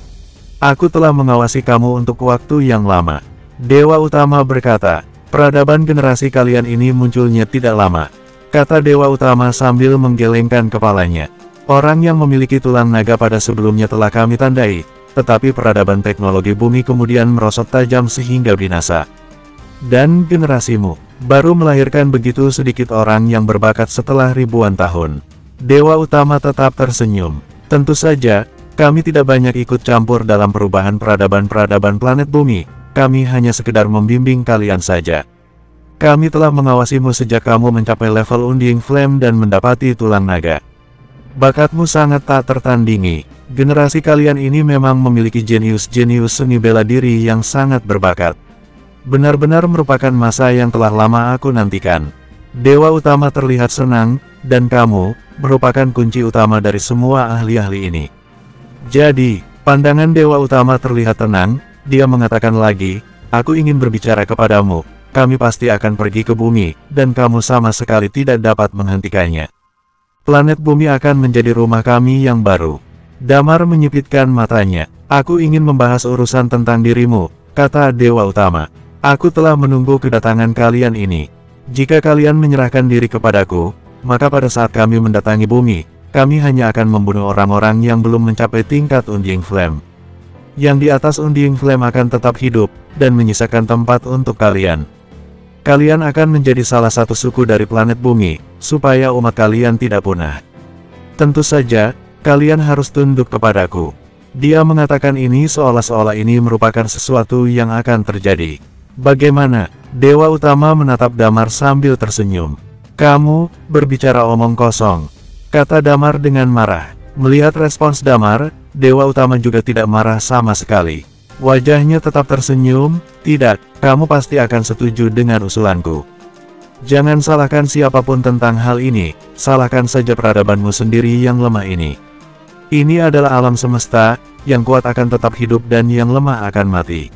Aku telah mengawasi kamu untuk waktu yang lama. Dewa Utama berkata, peradaban generasi kalian ini munculnya tidak lama. Kata Dewa Utama sambil menggelengkan kepalanya. Orang yang memiliki tulang naga pada sebelumnya telah kami tandai, tetapi peradaban teknologi bumi kemudian merosot tajam sehingga binasa. Dan generasimu baru melahirkan begitu sedikit orang yang berbakat setelah ribuan tahun. Dewa Utama tetap tersenyum. Tentu saja, kami tidak banyak ikut campur dalam perubahan peradaban-peradaban planet bumi. Kami hanya sekedar membimbing kalian saja. Kami telah mengawasimu sejak kamu mencapai level Undying Flame dan mendapati tulang naga. Bakatmu sangat tak tertandingi. Generasi kalian ini memang memiliki jenius-jenius seni bela diri yang sangat berbakat. Benar-benar merupakan masa yang telah lama aku nantikan. Dewa Utama terlihat senang, dan kamu merupakan kunci utama dari semua ahli-ahli ini. Jadi, pandangan Dewa Utama terlihat tenang. Dia mengatakan lagi, aku ingin berbicara kepadamu. Kami pasti akan pergi ke bumi, dan kamu sama sekali tidak dapat menghentikannya. Planet bumi akan menjadi rumah kami yang baru. Damar menyipitkan matanya. Aku ingin membahas urusan tentang dirimu, kata Dewa Utama. Aku telah menunggu kedatangan kalian ini. Jika kalian menyerahkan diri kepadaku, maka pada saat kami mendatangi bumi, kami hanya akan membunuh orang-orang yang belum mencapai tingkat Undying Flame. Yang di atas Undying Flame akan tetap hidup, dan menyisakan tempat untuk kalian. Kalian akan menjadi salah satu suku dari planet bumi, supaya umat kalian tidak punah. Tentu saja, kalian harus tunduk kepadaku. Dia mengatakan ini seolah-olah ini merupakan sesuatu yang akan terjadi. Bagaimana? Dewa Utama menatap Damar sambil tersenyum. Kamu berbicara omong kosong, kata Damar dengan marah. Melihat respons Damar, Dewa Utama juga tidak marah sama sekali. Wajahnya tetap tersenyum. Tidak, kamu pasti akan setuju dengan usulanku. Jangan salahkan siapapun tentang hal ini, salahkan saja peradabanmu sendiri yang lemah ini. Ini adalah alam semesta, yang kuat akan tetap hidup dan yang lemah akan mati.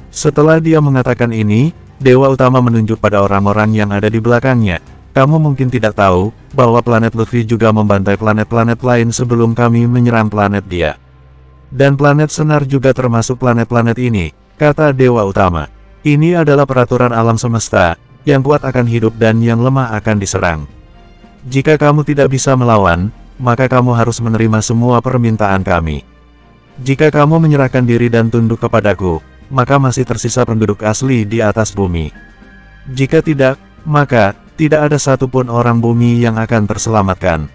Setelah dia mengatakan ini, Dewa Utama menunjuk pada orang-orang yang ada di belakangnya. Kamu mungkin tidak tahu, bahwa planet Lutfi juga membantai planet-planet lain sebelum kami menyerang planet dia. Dan planet Senar juga termasuk planet-planet ini, kata Dewa Utama. Ini adalah peraturan alam semesta, yang kuat akan hidup dan yang lemah akan diserang. Jika kamu tidak bisa melawan, maka kamu harus menerima semua permintaan kami. Jika kamu menyerahkan diri dan tunduk kepadaku, maka masih tersisa penduduk asli di atas bumi. Jika tidak, maka tidak ada satupun orang bumi yang akan terselamatkan.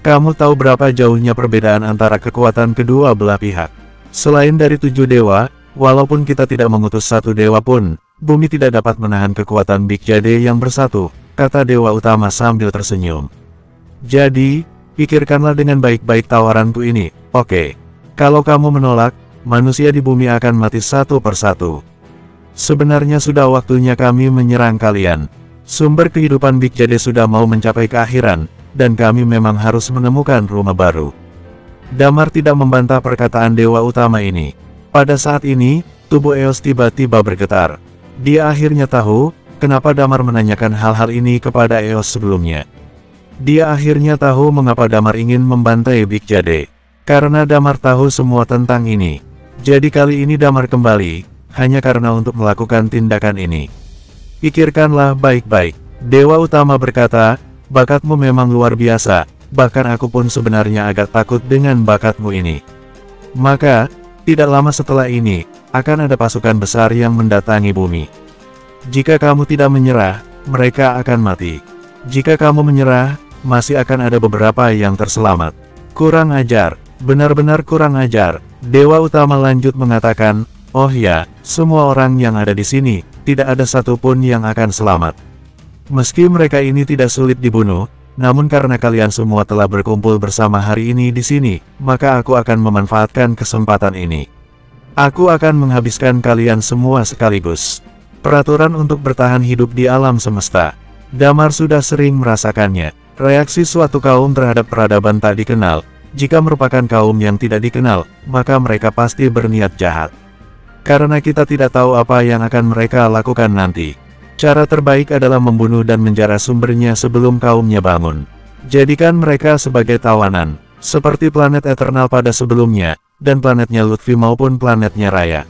Kamu tahu berapa jauhnya perbedaan antara kekuatan kedua belah pihak. Selain dari 7 dewa, walaupun kita tidak mengutus satu dewa pun, bumi tidak dapat menahan kekuatan Big Jade yang bersatu, kata Dewa Utama sambil tersenyum. Jadi, pikirkanlah dengan baik-baik tawaranku ini, oke? Kalau kamu menolak, manusia di bumi akan mati satu persatu. Sebenarnya sudah waktunya kami menyerang kalian. Sumber kehidupan Big Jade sudah mau mencapai keakhiran, dan kami memang harus menemukan rumah baru. Damar tidak membantah perkataan Dewa Utama ini. Pada saat ini, tubuh Eos tiba-tiba bergetar. Dia akhirnya tahu, kenapa Damar menanyakan hal-hal ini kepada Eos sebelumnya. Dia akhirnya tahu mengapa Damar ingin membantai Big Jade. Karena Damar tahu semua tentang ini. Jadi kali ini Damar kembali, hanya karena untuk melakukan tindakan ini. Pikirkanlah baik-baik. Dewa Utama berkata, bakatmu memang luar biasa, bahkan aku pun sebenarnya agak takut dengan bakatmu ini. Maka, tidak lama setelah ini, akan ada pasukan besar yang mendatangi bumi. Jika kamu tidak menyerah, mereka akan mati. Jika kamu menyerah, masih akan ada beberapa yang terselamat. Kurang ajar, benar-benar kurang ajar. Dewa Utama lanjut mengatakan, oh ya, semua orang yang ada di sini, tidak ada satupun yang akan selamat. Meski mereka ini tidak sulit dibunuh, namun karena kalian semua telah berkumpul bersama hari ini di sini, maka aku akan memanfaatkan kesempatan ini. Aku akan menghabiskan kalian semua sekaligus. Peraturan untuk bertahan hidup di alam semesta. Damar sudah sering merasakannya. Reaksi suatu kaum terhadap peradaban tak dikenal, jika merupakan kaum yang tidak dikenal, maka mereka pasti berniat jahat. Karena kita tidak tahu apa yang akan mereka lakukan nanti. Cara terbaik adalah membunuh dan menjara sumbernya sebelum kaumnya bangun. Jadikan mereka sebagai tawanan, seperti planet Eternal pada sebelumnya, dan planetnya Lutfi maupun planetnya Raya.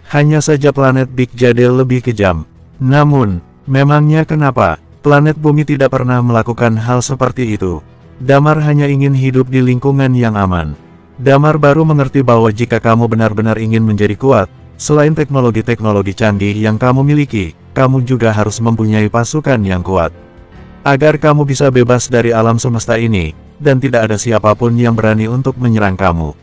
Hanya saja planet Big Jade lebih kejam. Namun, memangnya kenapa planet Bumi tidak pernah melakukan hal seperti itu? Damar hanya ingin hidup di lingkungan yang aman. Damar baru mengerti bahwa jika kamu benar-benar ingin menjadi kuat, selain teknologi-teknologi canggih yang kamu miliki, kamu juga harus mempunyai pasukan yang kuat. Agar kamu bisa bebas dari alam semesta ini, dan tidak ada siapapun yang berani untuk menyerang kamu.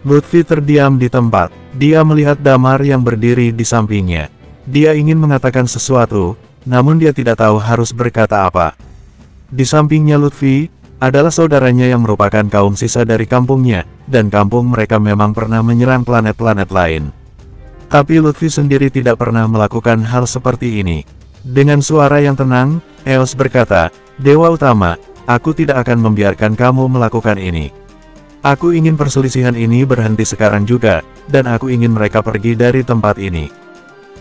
Lutfi terdiam di tempat. Dia melihat Damar yang berdiri di sampingnya. Dia ingin mengatakan sesuatu, namun dia tidak tahu harus berkata apa. Di sampingnya Lutfi, adalah saudaranya yang merupakan kaum sisa dari kampungnya, dan kampung mereka memang pernah menyerang planet-planet lain. Tapi Lutfi sendiri tidak pernah melakukan hal seperti ini. Dengan suara yang tenang, Eos berkata, "Dewa Utama, aku tidak akan membiarkan kamu melakukan ini. Aku ingin perselisihan ini berhenti sekarang juga, dan aku ingin mereka pergi dari tempat ini."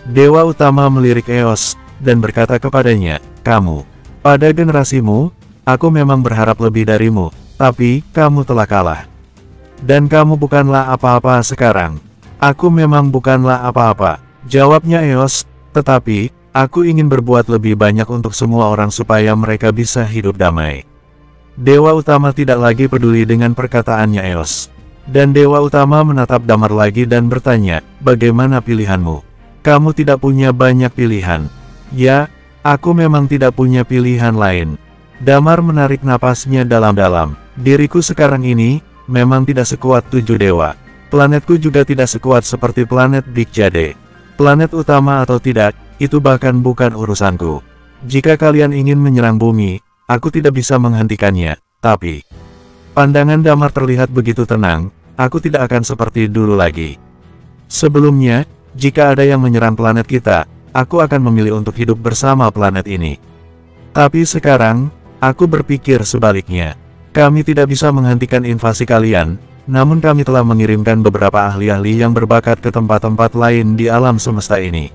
Dewa Utama melirik Eos, dan berkata kepadanya, "Kamu, pada generasimu, aku memang berharap lebih darimu, tapi kamu telah kalah. Dan kamu bukanlah apa-apa sekarang." "Aku memang bukanlah apa-apa," jawabnya Eos, "tetapi, aku ingin berbuat lebih banyak untuk semua orang supaya mereka bisa hidup damai." Dewa Utama tidak lagi peduli dengan perkataannya Eos. Dan Dewa Utama menatap Damar lagi dan bertanya, "Bagaimana pilihanmu? Kamu tidak punya banyak pilihan." "Ya, aku memang tidak punya pilihan lain." Damar menarik napasnya dalam-dalam. "Diriku sekarang ini, memang tidak sekuat 7 dewa. Planetku juga tidak sekuat seperti planet Big Jade. Planet utama atau tidak, itu bahkan bukan urusanku. Jika kalian ingin menyerang bumi, aku tidak bisa menghentikannya, tapi..." Pandangan Damar terlihat begitu tenang, "Aku tidak akan seperti dulu lagi. Sebelumnya, jika ada yang menyerang planet kita, aku akan memilih untuk hidup bersama planet ini. Tapi sekarang, aku berpikir sebaliknya. Kami tidak bisa menghentikan invasi kalian, namun kami telah mengirimkan beberapa ahli-ahli yang berbakat ke tempat-tempat lain di alam semesta ini.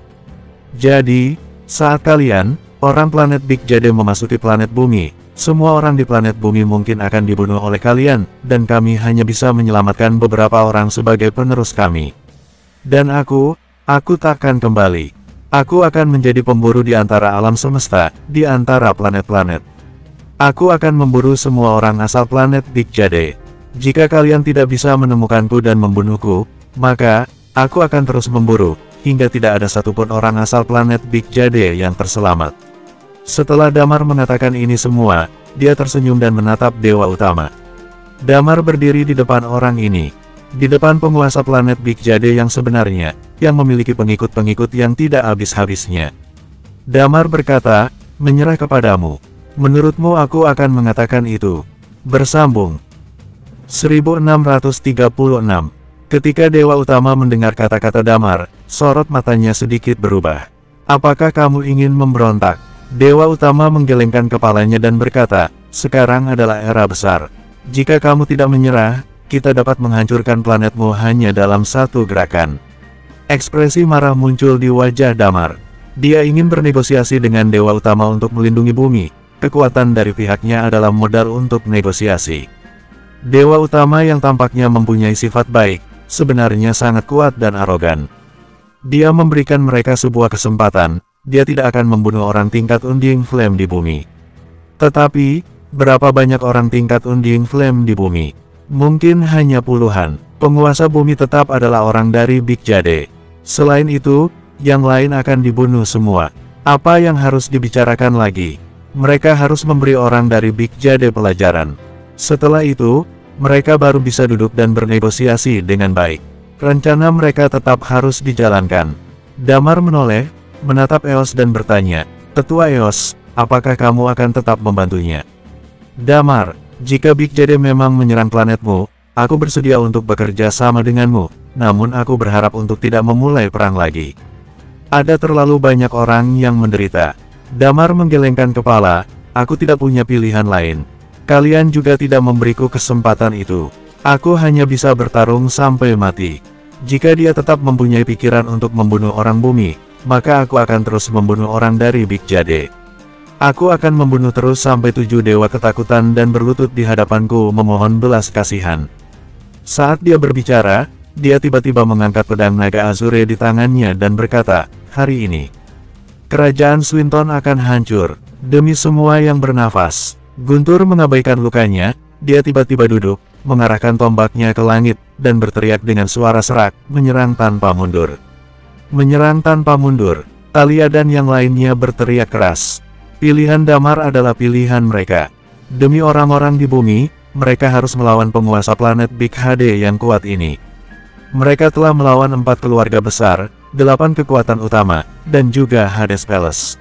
Jadi, saat kalian, orang planet Big Jade memasuki planet bumi, semua orang di planet bumi mungkin akan dibunuh oleh kalian, dan kami hanya bisa menyelamatkan beberapa orang sebagai penerus kami. Dan aku takkan kembali. Aku akan menjadi pemburu di antara alam semesta, di antara planet-planet. Aku akan memburu semua orang asal planet Big Jade. Jika kalian tidak bisa menemukanku dan membunuhku, maka, aku akan terus memburu, hingga tidak ada satupun orang asal planet Big Jade yang terselamat." Setelah Damar mengatakan ini semua, dia tersenyum dan menatap Dewa Utama. Damar berdiri di depan orang ini. Di depan penguasa planet Big Jade yang sebenarnya, yang memiliki pengikut-pengikut yang tidak habis-habisnya. Damar berkata, "Menyerah kepadamu. Menurutmu aku akan mengatakan itu?" Bersambung 1636. Ketika Dewa Utama mendengar kata-kata Damar, sorot matanya sedikit berubah. "Apakah kamu ingin memberontak?" Dewa Utama menggelengkan kepalanya dan berkata, "Sekarang adalah era besar. Jika kamu tidak menyerah, kita dapat menghancurkan planetmu hanya dalam satu gerakan." Ekspresi marah muncul di wajah Damar. Dia ingin bernegosiasi dengan Dewa Utama untuk melindungi bumi. Kekuatan dari pihaknya adalah modal untuk negosiasi. Dewa Utama yang tampaknya mempunyai sifat baik, sebenarnya sangat kuat dan arogan. Dia memberikan mereka sebuah kesempatan. Dia tidak akan membunuh orang tingkat Unding Flame di bumi. Tetapi, berapa banyak orang tingkat Unding Flame di bumi? Mungkin hanya puluhan. Penguasa bumi tetap adalah orang dari Big Jade. Selain itu, yang lain akan dibunuh semua. Apa yang harus dibicarakan lagi? Mereka harus memberi orang dari Big Jade pelajaran. Setelah itu, mereka baru bisa duduk dan bernegosiasi dengan baik. Rencana mereka tetap harus dijalankan. Damar menoleh, menatap Eos dan bertanya, "Tetua Eos, apakah kamu akan tetap membantunya?" "Damar, jika Big Jade memang menyerang planetmu, aku bersedia untuk bekerja sama denganmu, namun aku berharap untuk tidak memulai perang lagi. Ada terlalu banyak orang yang menderita." Damar menggelengkan kepala, aku tidak punya pilihan lain. Kalian juga tidak memberiku kesempatan itu. Aku hanya bisa bertarung sampai mati. Jika dia tetap mempunyai pikiran untuk membunuh orang bumi, maka aku akan terus membunuh orang dari Big Jade. Aku akan membunuh terus sampai 7 dewa ketakutan dan berlutut di hadapanku memohon belas kasihan. Saat dia berbicara, dia tiba-tiba mengangkat pedang naga Azure di tangannya dan berkata, hari ini, kerajaan Swinton akan hancur, demi semua yang bernafas. Guntur mengabaikan lukanya, dia tiba-tiba duduk, mengarahkan tombaknya ke langit, dan berteriak dengan suara serak, menyerang tanpa mundur. Menyerang tanpa mundur, Thalia dan yang lainnya berteriak keras. Pilihan Damar adalah pilihan mereka. Demi orang-orang di bumi, mereka harus melawan penguasa planet Big HD yang kuat ini. Mereka telah melawan 4 keluarga besar, 8 kekuatan utama, dan juga Hades Palace.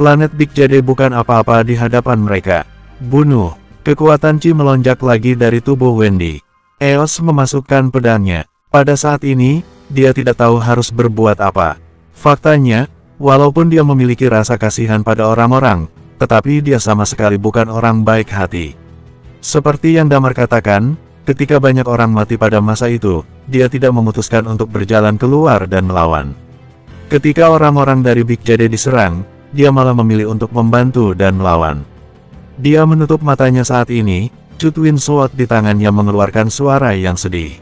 Planet Big Jade bukan apa-apa di hadapan mereka. Bunuh. Kekuatan Chi melonjak lagi dari tubuh Wendy. Eos memasukkan pedangnya. Pada saat ini, dia tidak tahu harus berbuat apa. Faktanya, walaupun dia memiliki rasa kasihan pada orang-orang, tetapi dia sama sekali bukan orang baik hati. Seperti yang Damar katakan, ketika banyak orang mati pada masa itu, dia tidak memutuskan untuk berjalan keluar dan melawan. Ketika orang-orang dari Big Jade diserang, dia malah memilih untuk membantu dan melawan. Dia menutup matanya saat ini, Chu Twin Sword di tangannya mengeluarkan suara yang sedih.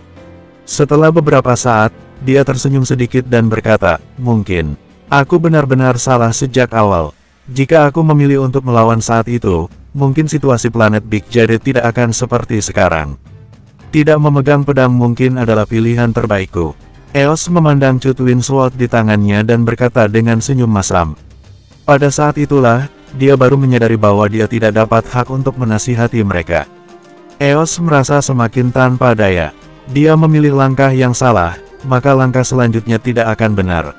Setelah beberapa saat, dia tersenyum sedikit dan berkata, mungkin, aku benar-benar salah sejak awal. Jika aku memilih untuk melawan saat itu, mungkin situasi planet Big Jade tidak akan seperti sekarang. Tidak memegang pedang mungkin adalah pilihan terbaikku. Eos memandang Chu Twin Sword di tangannya dan berkata dengan senyum masam. Pada saat itulah, dia baru menyadari bahwa dia tidak dapat hak untuk menasihati mereka. Eos merasa semakin tanpa daya. Dia memilih langkah yang salah, maka langkah selanjutnya tidak akan benar.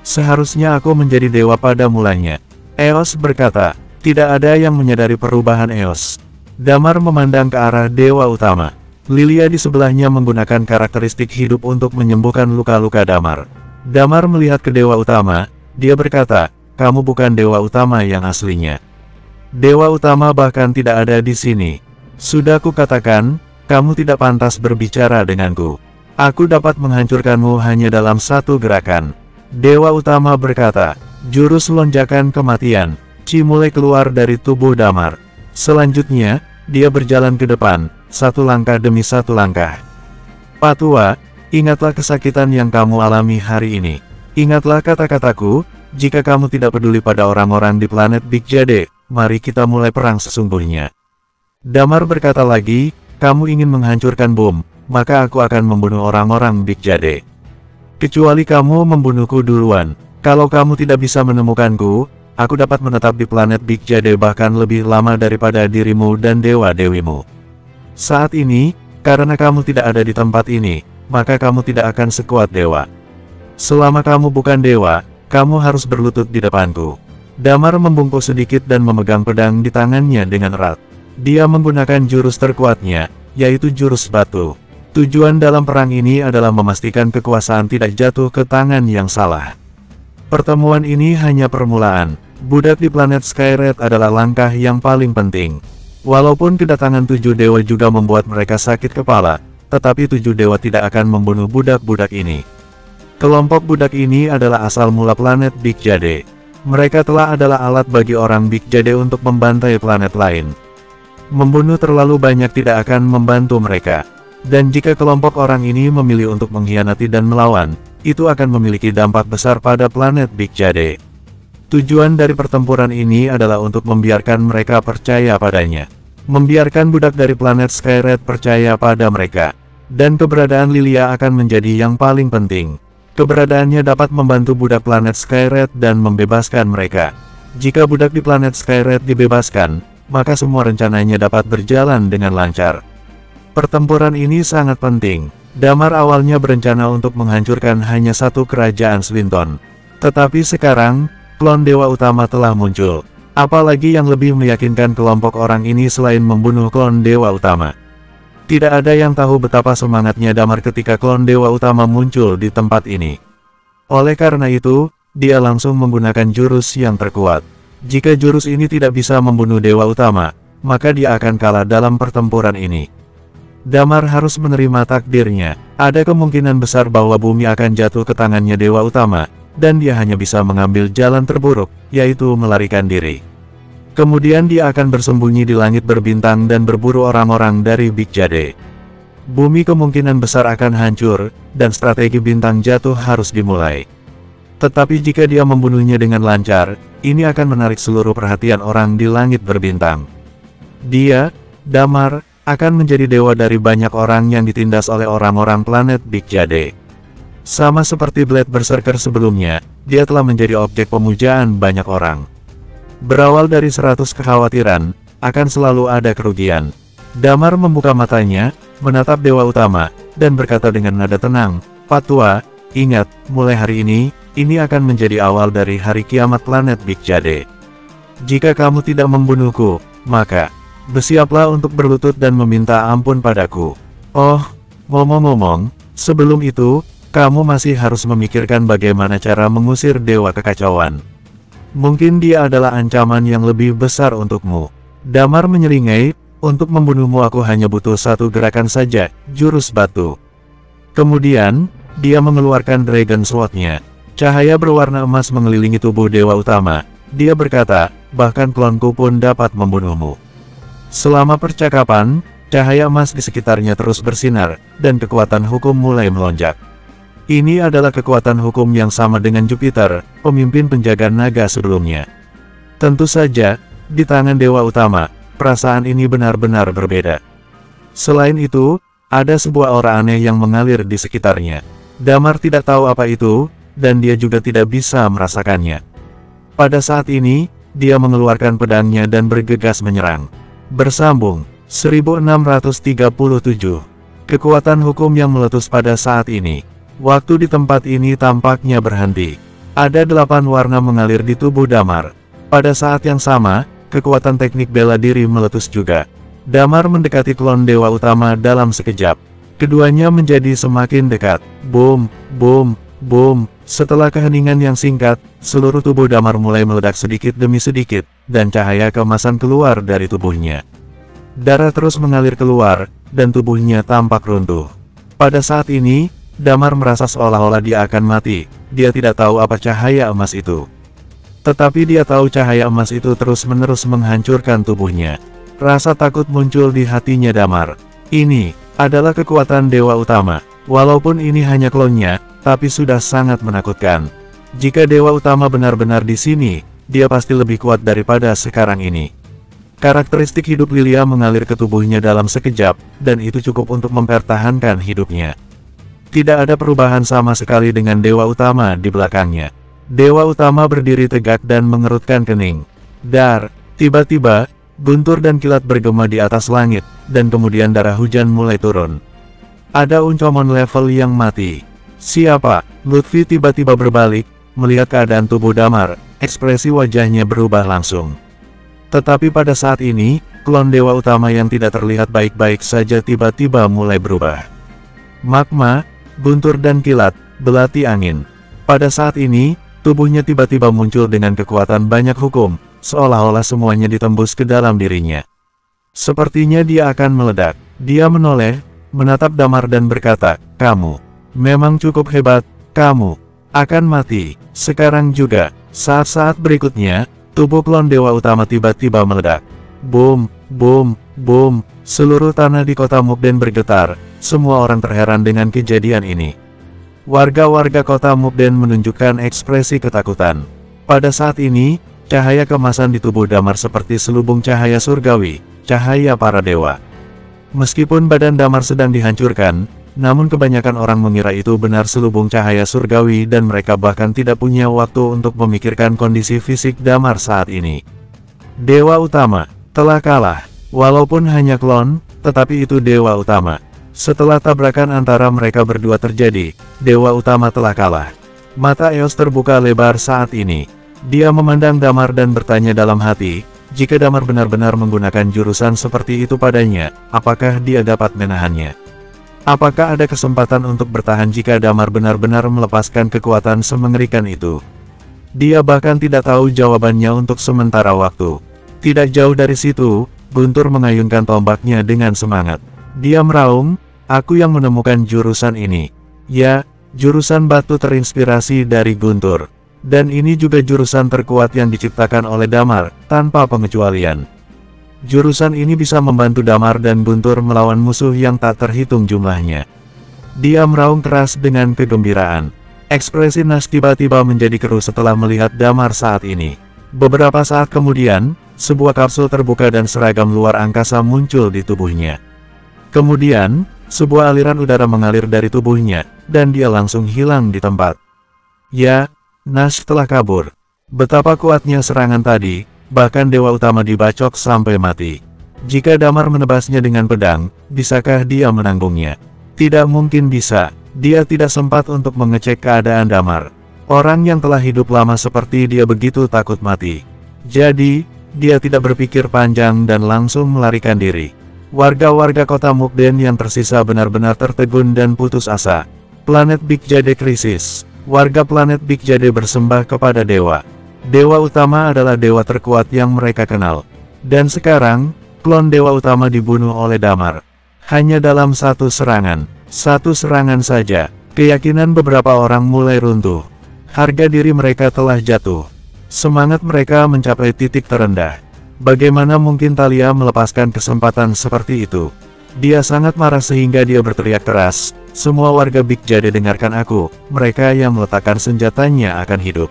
Seharusnya aku menjadi dewa pada mulanya. Eos berkata, tidak ada yang menyadari perubahan Eos. Damar memandang ke arah dewa utama. Lilia di sebelahnya menggunakan karakteristik hidup untuk menyembuhkan luka-luka Damar. Damar melihat ke dewa utama, dia berkata, kamu bukan dewa utama yang aslinya. Dewa utama bahkan tidak ada di sini. Sudah kukatakan, kamu tidak pantas berbicara denganku. Aku dapat menghancurkanmu hanya dalam satu gerakan. Dewa utama berkata, jurus lonjakan kematian. Chi mulai keluar dari tubuh Damar. Selanjutnya, dia berjalan ke depan, satu langkah demi satu langkah. Patua, ingatlah kesakitan yang kamu alami hari ini. Ingatlah kata-kataku, jika kamu tidak peduli pada orang-orang di planet Big Jade, mari kita mulai perang sesungguhnya. Damar berkata lagi, kamu ingin menghancurkan bom, maka aku akan membunuh orang-orang Big Jade. Kecuali kamu membunuhku duluan. Kalau kamu tidak bisa menemukanku, aku dapat menetap di planet Big Jade bahkan lebih lama daripada dirimu dan dewa-dewimu. Saat ini, karena kamu tidak ada di tempat ini, maka kamu tidak akan sekuat dewa. Selama kamu bukan dewa, kamu harus berlutut di depanku. Damar membungkuk sedikit dan memegang pedang di tangannya dengan erat. Dia menggunakan jurus terkuatnya, yaitu jurus batu. Tujuan dalam perang ini adalah memastikan kekuasaan tidak jatuh ke tangan yang salah. Pertemuan ini hanya permulaan. Budak di planet Skyred adalah langkah yang paling penting. Walaupun kedatangan 7 dewa juga membuat mereka sakit kepala, tetapi 7 dewa tidak akan membunuh budak-budak ini. Kelompok budak ini adalah asal mula planet Big Jade. Mereka telah adalah alat bagi orang Big Jade untuk membantai planet lain. Membunuh terlalu banyak tidak akan membantu mereka. Dan jika kelompok orang ini memilih untuk mengkhianati dan melawan, itu akan memiliki dampak besar pada planet Big Jade. Tujuan dari pertempuran ini adalah untuk membiarkan mereka percaya padanya. Membiarkan budak dari planet Skyred percaya pada mereka. Dan keberadaan Lilia akan menjadi yang paling penting. Keberadaannya dapat membantu budak planet Skyred dan membebaskan mereka. Jika budak di planet Skyred dibebaskan, maka semua rencananya dapat berjalan dengan lancar. Pertempuran ini sangat penting. Damar awalnya berencana untuk menghancurkan hanya satu kerajaan Swinton. Tetapi sekarang, klon dewa utama telah muncul. Apalagi yang lebih meyakinkan kelompok orang ini selain membunuh klon dewa utama. Tidak ada yang tahu betapa semangatnya Damar ketika klon dewa utama muncul di tempat ini. Oleh karena itu, dia langsung menggunakan jurus yang terkuat. Jika jurus ini tidak bisa membunuh Dewa Utama, maka dia akan kalah dalam pertempuran ini. Damar harus menerima takdirnya. Ada kemungkinan besar bahwa bumi akan jatuh ke tangannya Dewa Utama, dan dia hanya bisa mengambil jalan terburuk, yaitu melarikan diri. Kemudian dia akan bersembunyi di langit berbintang dan berburu orang-orang dari Big Jade. Bumi kemungkinan besar akan hancur, dan strategi bintang jatuh harus dimulai. Tetapi jika dia membunuhnya dengan lancar, ini akan menarik seluruh perhatian orang di langit berbintang. Dia, Damar, akan menjadi dewa dari banyak orang yang ditindas oleh orang-orang planet Big Jade. Sama seperti Blade Berserker sebelumnya, dia telah menjadi objek pemujaan banyak orang. Berawal dari 100 kekhawatiran, akan selalu ada kerugian. Damar membuka matanya, menatap Dewa Utama, dan berkata dengan nada tenang, "Patwa, ingat, mulai hari ini akan menjadi awal dari hari kiamat planet Big Jade. Jika kamu tidak membunuhku, maka bersiaplah untuk berlutut dan meminta ampun padaku. Oh, ngomong-ngomong, sebelum itu, kamu masih harus memikirkan bagaimana cara mengusir Dewa Kekacauan. Mungkin dia adalah ancaman yang lebih besar untukmu." Damar menyeringai, "Untuk membunuhmu aku hanya butuh satu gerakan saja, jurus batu." Kemudian, dia mengeluarkan Dragon Sword-nya. Cahaya berwarna emas mengelilingi tubuh Dewa Utama. Dia berkata, "Bahkan klonku pun dapat membunuhmu." Selama percakapan, cahaya emas di sekitarnya terus bersinar, dan kekuatan hukum mulai melonjak. Ini adalah kekuatan hukum yang sama dengan Jupiter, pemimpin penjaga naga sebelumnya. Tentu saja, di tangan Dewa Utama, perasaan ini benar-benar berbeda. Selain itu, ada sebuah aura aneh yang mengalir di sekitarnya. Damar tidak tahu apa itu, dan dia juga tidak bisa merasakannya. Pada saat ini, dia mengeluarkan pedangnya dan bergegas menyerang. Bersambung, 1637. Kekuatan hukum yang meletus pada saat ini. Waktu di tempat ini tampaknya berhenti. Ada 8 warna mengalir di tubuh Damar. Pada saat yang sama, kekuatan teknik bela diri meletus juga. Damar mendekati klon Dewa Utama dalam sekejap. Keduanya menjadi semakin dekat. Boom, boom, boom. Setelah keheningan yang singkat, seluruh tubuh Damar mulai meledak sedikit demi sedikit, dan cahaya keemasan keluar dari tubuhnya. Darah terus mengalir keluar, dan tubuhnya tampak runtuh. Pada saat ini, Damar merasa seolah-olah dia akan mati. Dia tidak tahu apa cahaya emas itu. Tetapi dia tahu cahaya emas itu terus-menerus menghancurkan tubuhnya. Rasa takut muncul di hatinya Damar. Ini adalah kekuatan Dewa Utama. Walaupun ini hanya klonnya, tapi sudah sangat menakutkan. Jika Dewa Utama benar-benar di sini, dia pasti lebih kuat daripada sekarang ini. Karakteristik hidup Lilia mengalir ke tubuhnya dalam sekejap, dan itu cukup untuk mempertahankan hidupnya. Tidak ada perubahan sama sekali dengan Dewa Utama di belakangnya. Dewa Utama berdiri tegak dan mengerutkan kening. Tiba-tiba, guntur dan kilat bergema di atas langit, dan kemudian darah hujan mulai turun. Ada Uncomon level yang mati. Siapa? Lutfi tiba-tiba berbalik, melihat keadaan tubuh Damar, ekspresi wajahnya berubah langsung. Tetapi pada saat ini, klon Dewa Utama yang tidak terlihat baik-baik saja tiba-tiba mulai berubah. Magma, guntur dan kilat, belati angin. Pada saat ini, tubuhnya tiba-tiba muncul dengan kekuatan banyak hukum, seolah-olah semuanya ditembus ke dalam dirinya. Sepertinya dia akan meledak. Dia menoleh, menatap Damar dan berkata, "Kamu memang cukup hebat, kamu akan mati sekarang juga." Saat-saat berikutnya, tubuh klon Dewa Utama tiba-tiba meledak. Boom, boom, boom. Seluruh tanah di kota Mukden bergetar. Semua orang terheran dengan kejadian ini. Warga-warga kota Mukden menunjukkan ekspresi ketakutan. Pada saat ini, cahaya kemasan di tubuh Damar seperti selubung cahaya surgawi, cahaya para dewa. Meskipun badan Damar sedang dihancurkan, namun kebanyakan orang mengira itu benar selubung cahaya surgawi dan mereka bahkan tidak punya waktu untuk memikirkan kondisi fisik Damar saat ini. Dewa Utama telah kalah. Walaupun hanya klon, tetapi itu Dewa Utama. Setelah tabrakan antara mereka berdua terjadi, Dewa Utama telah kalah. Mata Eos terbuka lebar saat ini. Dia memandang Damar dan bertanya dalam hati, jika Damar benar-benar menggunakan jurusan seperti itu padanya, apakah dia dapat menahannya? Apakah ada kesempatan untuk bertahan jika Damar benar-benar melepaskan kekuatan semengerikan itu? Dia bahkan tidak tahu jawabannya untuk sementara waktu. Tidak jauh dari situ, Guntur mengayunkan tombaknya dengan semangat. Dia meraung, aku yang menemukan jurusan ini. Ya, jurusan batu terinspirasi dari Guntur. Dan ini juga jurusan terkuat yang diciptakan oleh Damar, tanpa pengecualian. Jurusan ini bisa membantu Damar dan Guntur melawan musuh yang tak terhitung jumlahnya. Dia meraung keras dengan kegembiraan. Ekspresi Nash tiba-tiba menjadi keruh setelah melihat Damar saat ini. Beberapa saat kemudian, sebuah kapsul terbuka dan seragam luar angkasa muncul di tubuhnya. Kemudian, sebuah aliran udara mengalir dari tubuhnya, dan dia langsung hilang di tempat. Ya, Nash telah kabur. Betapa kuatnya serangan tadi, bahkan Dewa Utama dibacok sampai mati. Jika Damar menebasnya dengan pedang, bisakah dia menanggungnya? Tidak mungkin bisa. Dia tidak sempat untuk mengecek keadaan Damar. Orang yang telah hidup lama seperti dia begitu takut mati. Jadi, dia tidak berpikir panjang dan langsung melarikan diri. Warga-warga kota Mukden yang tersisa benar-benar tertegun dan putus asa. Planet Big Jade krisis. Warga planet Big Jade bersembah kepada dewa. Dewa Utama adalah dewa terkuat yang mereka kenal. Dan sekarang, klon Dewa Utama dibunuh oleh Damar. Hanya dalam satu serangan saja, keyakinan beberapa orang mulai runtuh. Harga diri mereka telah jatuh. Semangat mereka mencapai titik terendah. Bagaimana mungkin Thalia melepaskan kesempatan seperti itu? Dia sangat marah sehingga dia berteriak keras, semua warga Big Jade dengarkan aku, mereka yang meletakkan senjatanya akan hidup.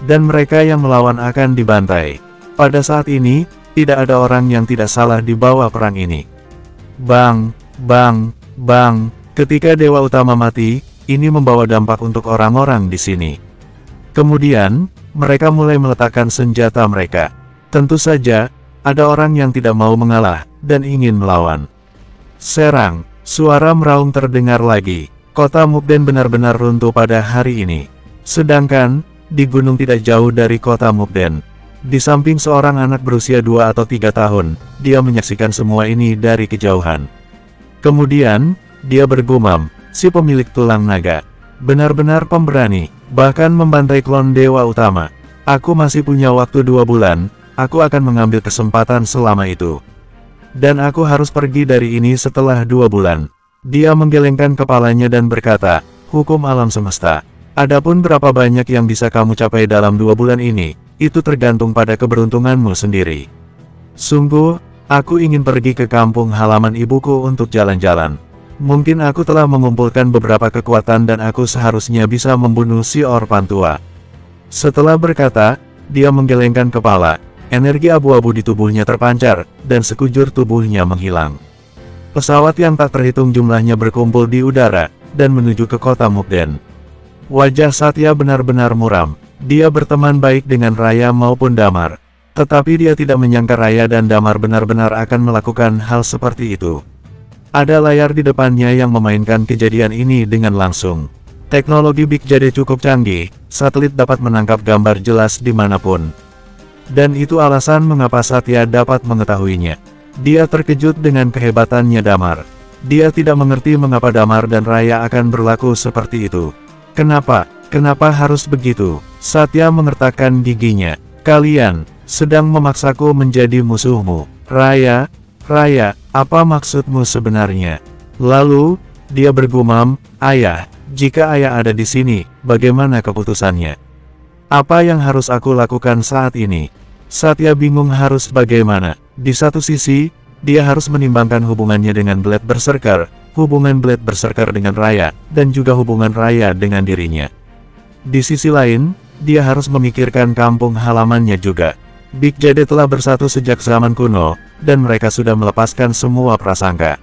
Dan mereka yang melawan akan dibantai. Pada saat ini, tidak ada orang yang tidak salah di bawah perang ini. Bang, bang, bang, ketika Dewa Utama mati, ini membawa dampak untuk orang-orang di sini. Kemudian, mereka mulai meletakkan senjata mereka. Tentu saja, ada orang yang tidak mau mengalah, dan ingin melawan. Serang, suara meraung terdengar lagi. Kota Mukden benar-benar runtuh pada hari ini. Sedangkan, di gunung tidak jauh dari kota Mukden, di samping seorang anak berusia 2 atau 3 tahun, dia menyaksikan semua ini dari kejauhan. Kemudian, dia bergumam, si pemilik tulang naga, benar-benar pemberani, bahkan membantai klon Dewa Utama. Aku masih punya waktu 2 bulan, aku akan mengambil kesempatan selama itu. Dan aku harus pergi dari ini setelah 2 bulan. Dia menggelengkan kepalanya dan berkata, hukum alam semesta. Adapun berapa banyak yang bisa kamu capai dalam 2 bulan ini, itu tergantung pada keberuntunganmu sendiri. Sungguh, aku ingin pergi ke kampung halaman ibuku untuk jalan-jalan. Mungkin aku telah mengumpulkan beberapa kekuatan dan aku seharusnya bisa membunuh si orpan tua. Setelah berkata, dia menggelengkan kepala, energi abu-abu di tubuhnya terpancar, dan sekujur tubuhnya menghilang. Pesawat yang tak terhitung jumlahnya berkumpul di udara, dan menuju ke kota Mukden. Wajah Satya benar-benar muram. Dia berteman baik dengan Raya maupun Damar. Tetapi dia tidak menyangka Raya dan Damar benar-benar akan melakukan hal seperti itu. Ada layar di depannya yang memainkan kejadian ini dengan langsung. Teknologi Big Jade cukup canggih, satelit dapat menangkap gambar jelas dimanapun. Dan itu alasan mengapa Satya dapat mengetahuinya. Dia terkejut dengan kehebatannya Damar. Dia tidak mengerti mengapa Damar dan Raya akan berlaku seperti itu. Kenapa harus begitu? Satya mengertakkan giginya. Kalian sedang memaksaku menjadi musuhmu. Raya, apa maksudmu sebenarnya? Lalu, dia bergumam, ayah, jika ayah ada di sini, bagaimana keputusannya? Apa yang harus aku lakukan saat ini? Satya bingung harus bagaimana. Di satu sisi, dia harus menimbangkan hubungannya dengan Blade Berserker, hubungan Blade Berserker dengan Raya, dan juga hubungan Raya dengan dirinya. Di sisi lain, dia harus memikirkan kampung halamannya juga. Big Jade telah bersatu sejak zaman kuno, dan mereka sudah melepaskan semua prasangka.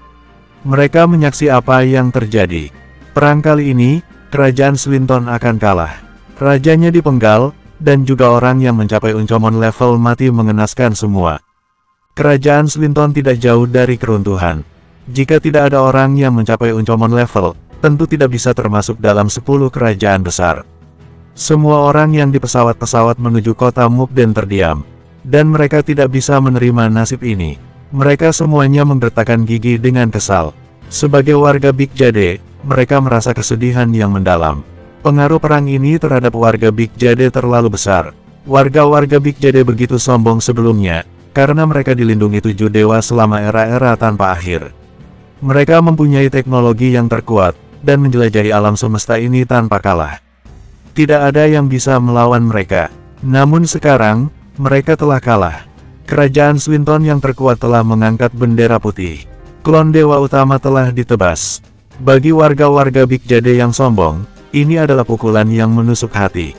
Mereka menyaksi apa yang terjadi. Perang kali ini, kerajaan Slinton akan kalah. Rajanya dipenggal, dan juga orang yang mencapai Uncomon level mati mengenaskan semua. Kerajaan Slinton tidak jauh dari keruntuhan. Jika tidak ada orang yang mencapai Uncomon level, tentu tidak bisa termasuk dalam 10 kerajaan besar. Semua orang yang di pesawat-pesawat menuju kota Mukden terdiam. Dan mereka tidak bisa menerima nasib ini. Mereka semuanya menggertakkan gigi dengan kesal. Sebagai warga Big Jade, mereka merasa kesedihan yang mendalam. Pengaruh perang ini terhadap warga Big Jade terlalu besar. Warga-warga Big Jade begitu sombong sebelumnya, karena mereka dilindungi 7 dewa selama era-era tanpa akhir. Mereka mempunyai teknologi yang terkuat, dan menjelajahi alam semesta ini tanpa kalah. Tidak ada yang bisa melawan mereka. Namun sekarang, mereka telah kalah. Kerajaan Swinton yang terkuat telah mengangkat bendera putih. Klon dewa utama telah ditebas. Bagi warga-warga Big Jade yang sombong, ini adalah pukulan yang menusuk hati.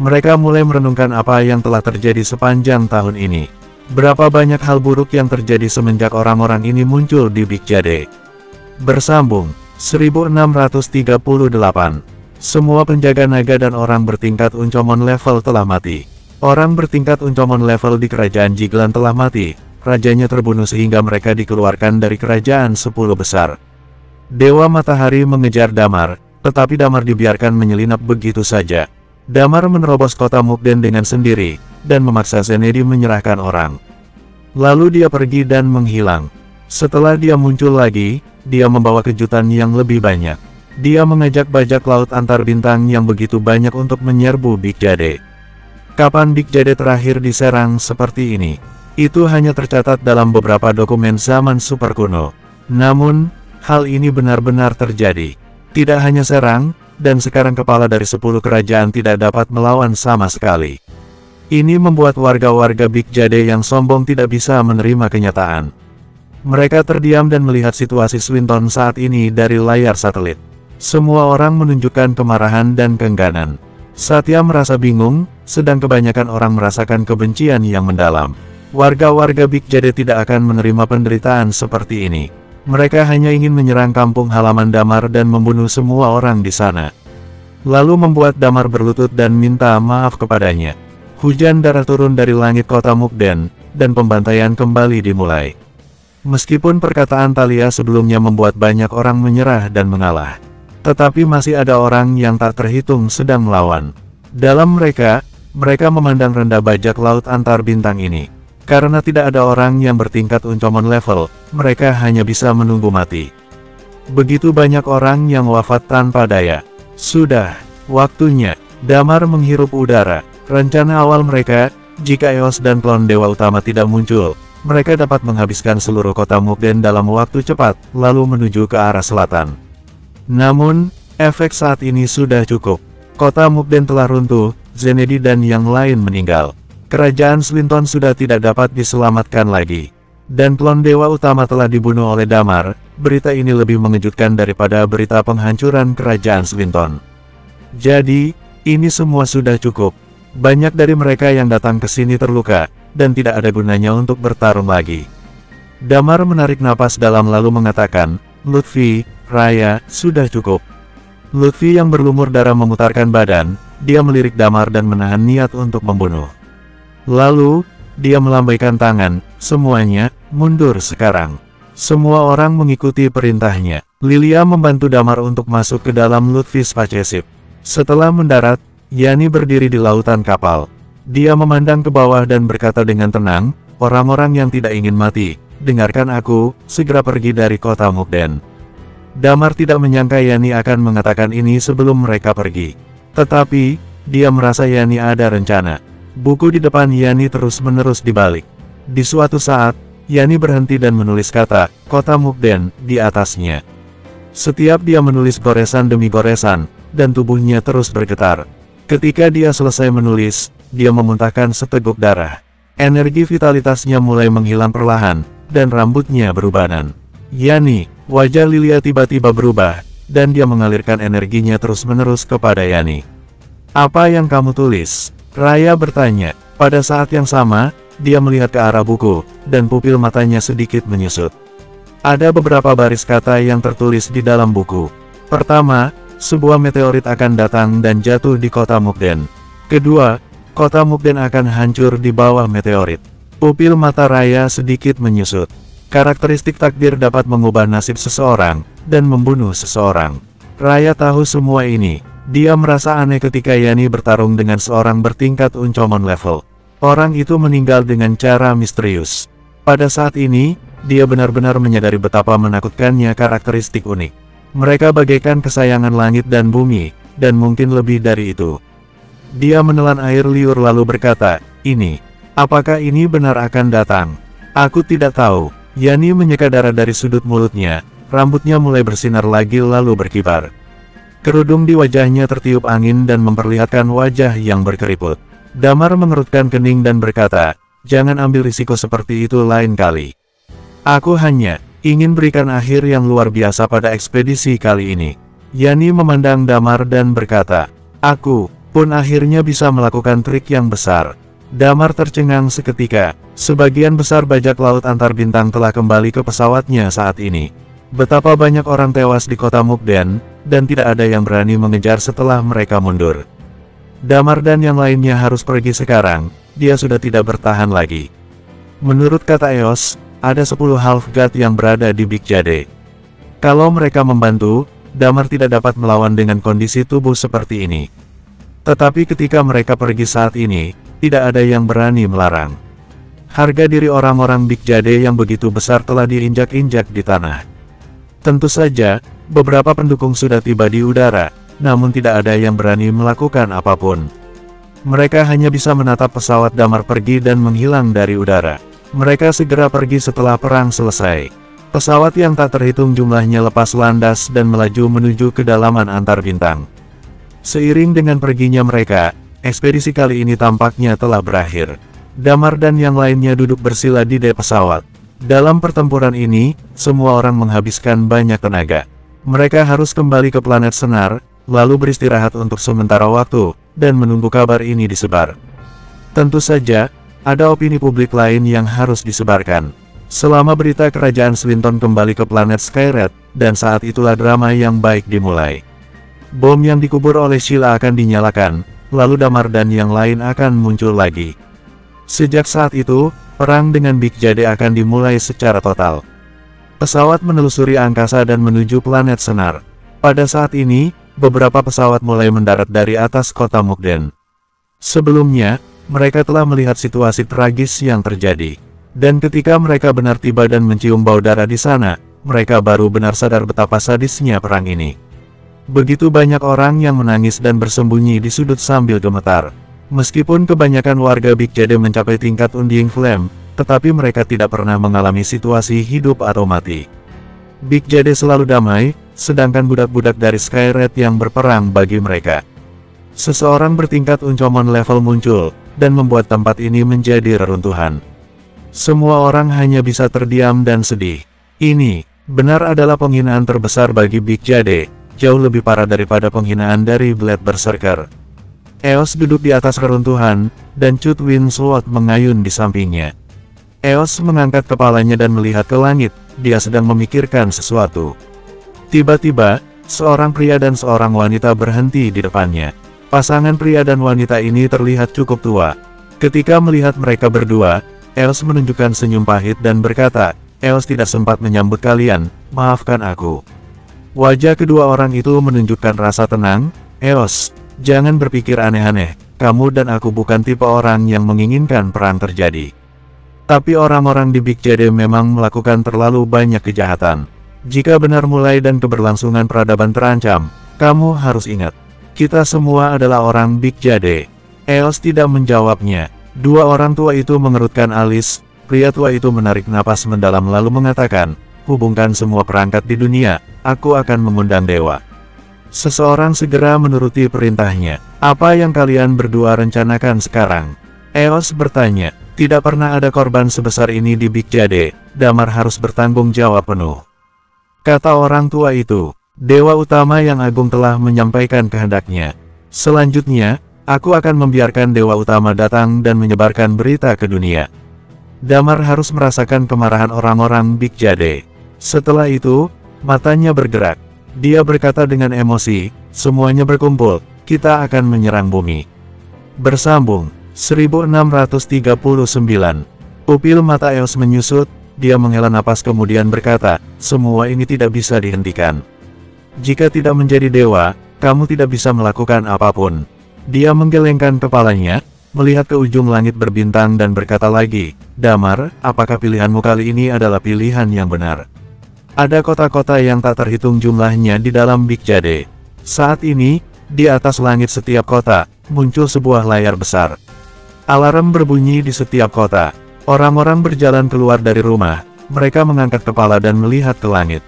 Mereka mulai merenungkan apa yang telah terjadi sepanjang tahun ini. Berapa banyak hal buruk yang terjadi semenjak orang-orang ini muncul di Big Jade. Bersambung, 1638. Semua penjaga naga dan orang bertingkat Uncomon level telah mati. Orang bertingkat Uncomon level di kerajaan Jiglan telah mati. Rajanya terbunuh sehingga mereka dikeluarkan dari kerajaan 10 besar. Dewa Matahari mengejar Damar, tetapi Damar dibiarkan menyelinap begitu saja. Damar menerobos kota Mukden dengan sendiri, dan memaksa Zenedi menyerahkan orang. Lalu dia pergi dan menghilang. Setelah dia muncul lagi, dia membawa kejutan yang lebih banyak. Dia mengajak bajak laut antar bintang yang begitu banyak untuk menyerbu Big Jade. Kapan Big Jade terakhir diserang seperti ini? Itu hanya tercatat dalam beberapa dokumen zaman super kuno. Namun, hal ini benar-benar terjadi. Tidak hanya serang, dan sekarang kepala dari 10 kerajaan tidak dapat melawan sama sekali. Ini membuat warga-warga Big Jade yang sombong tidak bisa menerima kenyataan. Mereka terdiam dan melihat situasi Swinton saat ini dari layar satelit. Semua orang menunjukkan kemarahan dan keengganan. Satya merasa bingung, sedang kebanyakan orang merasakan kebencian yang mendalam. Warga-warga Big Jade tidak akan menerima penderitaan seperti ini. Mereka hanya ingin menyerang kampung halaman Damar dan membunuh semua orang di sana. Lalu membuat Damar berlutut dan minta maaf kepadanya. Hujan darah turun dari langit kota Mukden, dan pembantaian kembali dimulai. Meskipun perkataan Thalia sebelumnya membuat banyak orang menyerah dan mengalah, tetapi masih ada orang yang tak terhitung sedang melawan. Dalam mereka memandang rendah bajak laut antar bintang ini. Karena tidak ada orang yang bertingkat Uncomon level, mereka hanya bisa menunggu mati. Begitu banyak orang yang wafat tanpa daya. Sudah, waktunya. Damar menghirup udara. Rencana awal mereka, jika Eos dan klon dewa utama tidak muncul, mereka dapat menghabiskan seluruh kota Mukden dalam waktu cepat, lalu menuju ke arah selatan. Namun, efek saat ini sudah cukup. Kota Mukden telah runtuh, Zenedi dan yang lain meninggal. Kerajaan Swinton sudah tidak dapat diselamatkan lagi. Dan klon dewa utama telah dibunuh oleh Damar. Berita ini lebih mengejutkan daripada berita penghancuran kerajaan Swinton. Jadi, ini semua sudah cukup. Banyak dari mereka yang datang ke sini terluka, dan tidak ada gunanya untuk bertarung lagi. Damar menarik napas dalam lalu mengatakan, Lutfi, Raya, sudah cukup. Lutfi yang berlumur darah memutarkan badan, dia melirik Damar dan menahan niat untuk membunuh. Lalu, dia melambaikan tangan, semuanya, mundur sekarang. Semua orang mengikuti perintahnya. Lilia membantu Damar untuk masuk ke dalam Lutfi Spaceship. Setelah mendarat, Yani berdiri di lautan kapal. Dia memandang ke bawah dan berkata dengan tenang, orang-orang yang tidak ingin mati, dengarkan aku, segera pergi dari kota Mukden. Damar tidak menyangka Yani akan mengatakan ini sebelum mereka pergi. Tetapi, dia merasa Yani ada rencana. Buku di depan Yani terus-menerus dibalik. Di suatu saat, Yani berhenti dan menulis kata, kota Mukden, di atasnya. Setiap dia menulis goresan demi goresan, dan tubuhnya terus bergetar. Ketika dia selesai menulis, dia memuntahkan seteguk darah. Energi vitalitasnya mulai menghilang perlahan, dan rambutnya berubanan. Yani, wajah Lilia tiba-tiba berubah, dan dia mengalirkan energinya terus-menerus kepada Yani. Apa yang kamu tulis? Raya bertanya. Pada saat yang sama, dia melihat ke arah buku, dan pupil matanya sedikit menyusut. Ada beberapa baris kata yang tertulis di dalam buku. Pertama, sebuah meteorit akan datang dan jatuh di kota Mukden. Kedua, kota Mukden akan hancur di bawah meteorit. Pupil mata Raya sedikit menyusut. Karakteristik takdir dapat mengubah nasib seseorang, dan membunuh seseorang. Raya tahu semua ini. Dia merasa aneh ketika Yani bertarung dengan seorang bertingkat Uncomon level. Orang itu meninggal dengan cara misterius. Pada saat ini, dia benar-benar menyadari betapa menakutkannya karakteristik unik. Mereka bagaikan kesayangan langit dan bumi, dan mungkin lebih dari itu. Dia menelan air liur lalu berkata, "Ini, apakah ini benar akan datang?" "Aku tidak tahu." Yani menyeka darah dari sudut mulutnya, rambutnya mulai bersinar lagi lalu berkibar. Kerudung di wajahnya tertiup angin dan memperlihatkan wajah yang berkeriput. Damar mengerutkan kening dan berkata, "Jangan ambil risiko seperti itu lain kali. Aku hanya ingin berikan akhir yang luar biasa pada ekspedisi kali ini." Yani memandang Damar dan berkata, "Aku pun akhirnya bisa melakukan trik yang besar." Damar tercengang seketika. Sebagian besar bajak laut antar bintang telah kembali ke pesawatnya saat ini. Betapa banyak orang tewas di kota Mukden, dan tidak ada yang berani mengejar setelah mereka mundur. Damar dan yang lainnya harus pergi sekarang, dia sudah tidak bertahan lagi. Menurut kata Eos, ada 10 Half God yang berada di Big Jade. Kalau mereka membantu, Damar tidak dapat melawan dengan kondisi tubuh seperti ini. Tetapi ketika mereka pergi saat ini, tidak ada yang berani melarang. Harga diri orang-orang Big Jade yang begitu besar telah diinjak-injak di tanah. Tentu saja, beberapa pendukung sudah tiba di udara, namun tidak ada yang berani melakukan apapun. Mereka hanya bisa menatap pesawat Damar pergi dan menghilang dari udara. Mereka segera pergi setelah perang selesai. Pesawat yang tak terhitung jumlahnya lepas landas dan melaju menuju kedalaman antar bintang. Seiring dengan perginya mereka, ekspedisi kali ini tampaknya telah berakhir. Damar dan yang lainnya duduk bersila di dek pesawat. Dalam pertempuran ini, semua orang menghabiskan banyak tenaga. Mereka harus kembali ke planet Senar, lalu beristirahat untuk sementara waktu, dan menunggu kabar ini disebar. Tentu saja, ada opini publik lain yang harus disebarkan. Selama berita kerajaan Swinton kembali ke planet Skyred, dan saat itulah drama yang baik dimulai. Bom yang dikubur oleh Sheila akan dinyalakan, lalu Damar dan yang lain akan muncul lagi. Sejak saat itu, perang dengan Big Jade akan dimulai secara total. Pesawat menelusuri angkasa dan menuju planet Senar. Pada saat ini, beberapa pesawat mulai mendarat dari atas kota Mukden. Sebelumnya, mereka telah melihat situasi tragis yang terjadi. Dan ketika mereka benar tiba dan mencium bau darah di sana, mereka baru benar sadar betapa sadisnya perang ini. Begitu banyak orang yang menangis dan bersembunyi di sudut sambil gemetar. Meskipun kebanyakan warga Big Jade mencapai tingkat Undying Flame, tetapi mereka tidak pernah mengalami situasi hidup atau mati. Big Jade selalu damai, sedangkan budak-budak dari Skyred yang berperang bagi mereka. Seseorang bertingkat Uncomon level muncul, dan membuat tempat ini menjadi reruntuhan. Semua orang hanya bisa terdiam dan sedih. Ini, benar adalah penghinaan terbesar bagi Big Jade, jauh lebih parah daripada penghinaan dari Blade Berserker. Eos duduk di atas reruntuhan, dan Cut Winslow mengayun di sampingnya. Eos mengangkat kepalanya dan melihat ke langit, dia sedang memikirkan sesuatu. Tiba-tiba, seorang pria dan seorang wanita berhenti di depannya. Pasangan pria dan wanita ini terlihat cukup tua. Ketika melihat mereka berdua, Eos menunjukkan senyum pahit dan berkata, "Eos tidak sempat menyambut kalian, maafkan aku." Wajah kedua orang itu menunjukkan rasa tenang. "Eos, jangan berpikir aneh-aneh, kamu dan aku bukan tipe orang yang menginginkan perang terjadi. Tapi orang-orang di Big Jade memang melakukan terlalu banyak kejahatan. Jika benar mulai dan keberlangsungan peradaban terancam, kamu harus ingat, kita semua adalah orang Big Jade." Eos tidak menjawabnya. Dua orang tua itu mengerutkan alis. Pria tua itu menarik napas mendalam lalu mengatakan, "Hubungkan semua perangkat di dunia, aku akan mengundang dewa." Seseorang segera menuruti perintahnya. "Apa yang kalian berdua rencanakan sekarang?" Eos bertanya. "Tidak pernah ada korban sebesar ini di Big Jade, Damar harus bertanggung jawab penuh," kata orang tua itu. "Dewa utama yang agung telah menyampaikan kehendaknya. Selanjutnya, aku akan membiarkan dewa utama datang dan menyebarkan berita ke dunia." Damar harus merasakan kemarahan orang-orang Big Jade. Setelah itu, matanya bergerak. Dia berkata dengan emosi, "Semuanya berkumpul, kita akan menyerang bumi." Bersambung 1639. Pupil mata Eos menyusut, dia menghela napas kemudian berkata, "Semua ini tidak bisa dihentikan. Jika tidak menjadi dewa, kamu tidak bisa melakukan apapun." Dia menggelengkan kepalanya, melihat ke ujung langit berbintang dan berkata lagi, "Damar, apakah pilihanmu kali ini adalah pilihan yang benar? Ada kota-kota yang tak terhitung jumlahnya di dalam Big Jade. Saat ini, di atas langit setiap kota, muncul sebuah layar besar. Alarm berbunyi di setiap kota. Orang-orang berjalan keluar dari rumah, mereka mengangkat kepala dan melihat ke langit.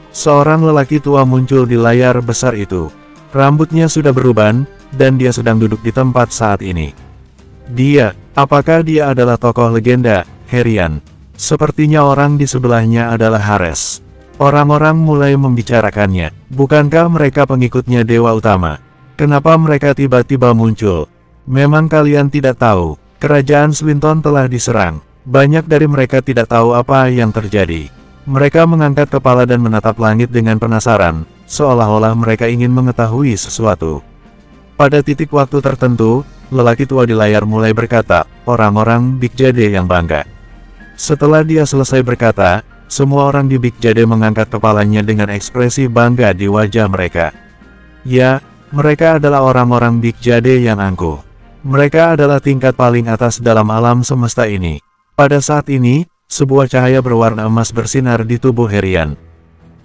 Seorang lelaki tua muncul di layar besar itu. Rambutnya sudah beruban, dan dia sedang duduk di tempat saat ini. Apakah dia adalah tokoh legenda, Herian? Sepertinya orang di sebelahnya adalah Hares. Orang-orang mulai membicarakannya. Bukankah mereka pengikutnya Dewa Utama? Kenapa mereka tiba-tiba muncul? Memang kalian tidak tahu, kerajaan Swinton telah diserang. Banyak dari mereka tidak tahu apa yang terjadi. Mereka mengangkat kepala dan menatap langit dengan penasaran, seolah-olah mereka ingin mengetahui sesuatu. Pada titik waktu tertentu, lelaki tua di layar mulai berkata, orang-orang Big Jade yang bangga. Setelah dia selesai berkata, semua orang di Big Jade mengangkat kepalanya dengan ekspresi bangga di wajah mereka. Ya, mereka adalah orang-orang Big Jade yang angkuh. Mereka adalah tingkat paling atas dalam alam semesta ini. Pada saat ini, sebuah cahaya berwarna emas bersinar di tubuh Herian.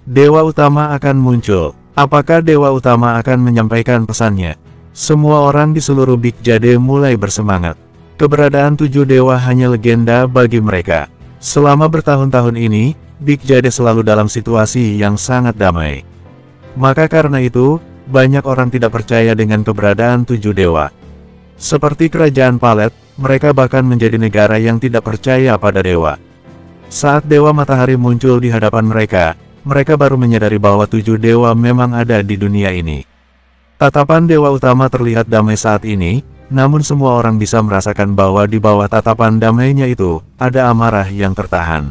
Dewa Utama akan muncul. Apakah Dewa Utama akan menyampaikan pesannya? Semua orang di seluruh Big Jade mulai bersemangat. Keberadaan 7 dewa hanya legenda bagi mereka. Selama bertahun-tahun ini, Big Jade selalu dalam situasi yang sangat damai. Maka karena itu, banyak orang tidak percaya dengan keberadaan 7 dewa. Seperti kerajaan Palet, mereka bahkan menjadi negara yang tidak percaya pada dewa. Saat Dewa Matahari muncul di hadapan mereka, mereka baru menyadari bahwa 7 dewa memang ada di dunia ini. Tatapan Dewa Utama terlihat damai saat ini, namun semua orang bisa merasakan bahwa di bawah tatapan damainya itu, ada amarah yang tertahan.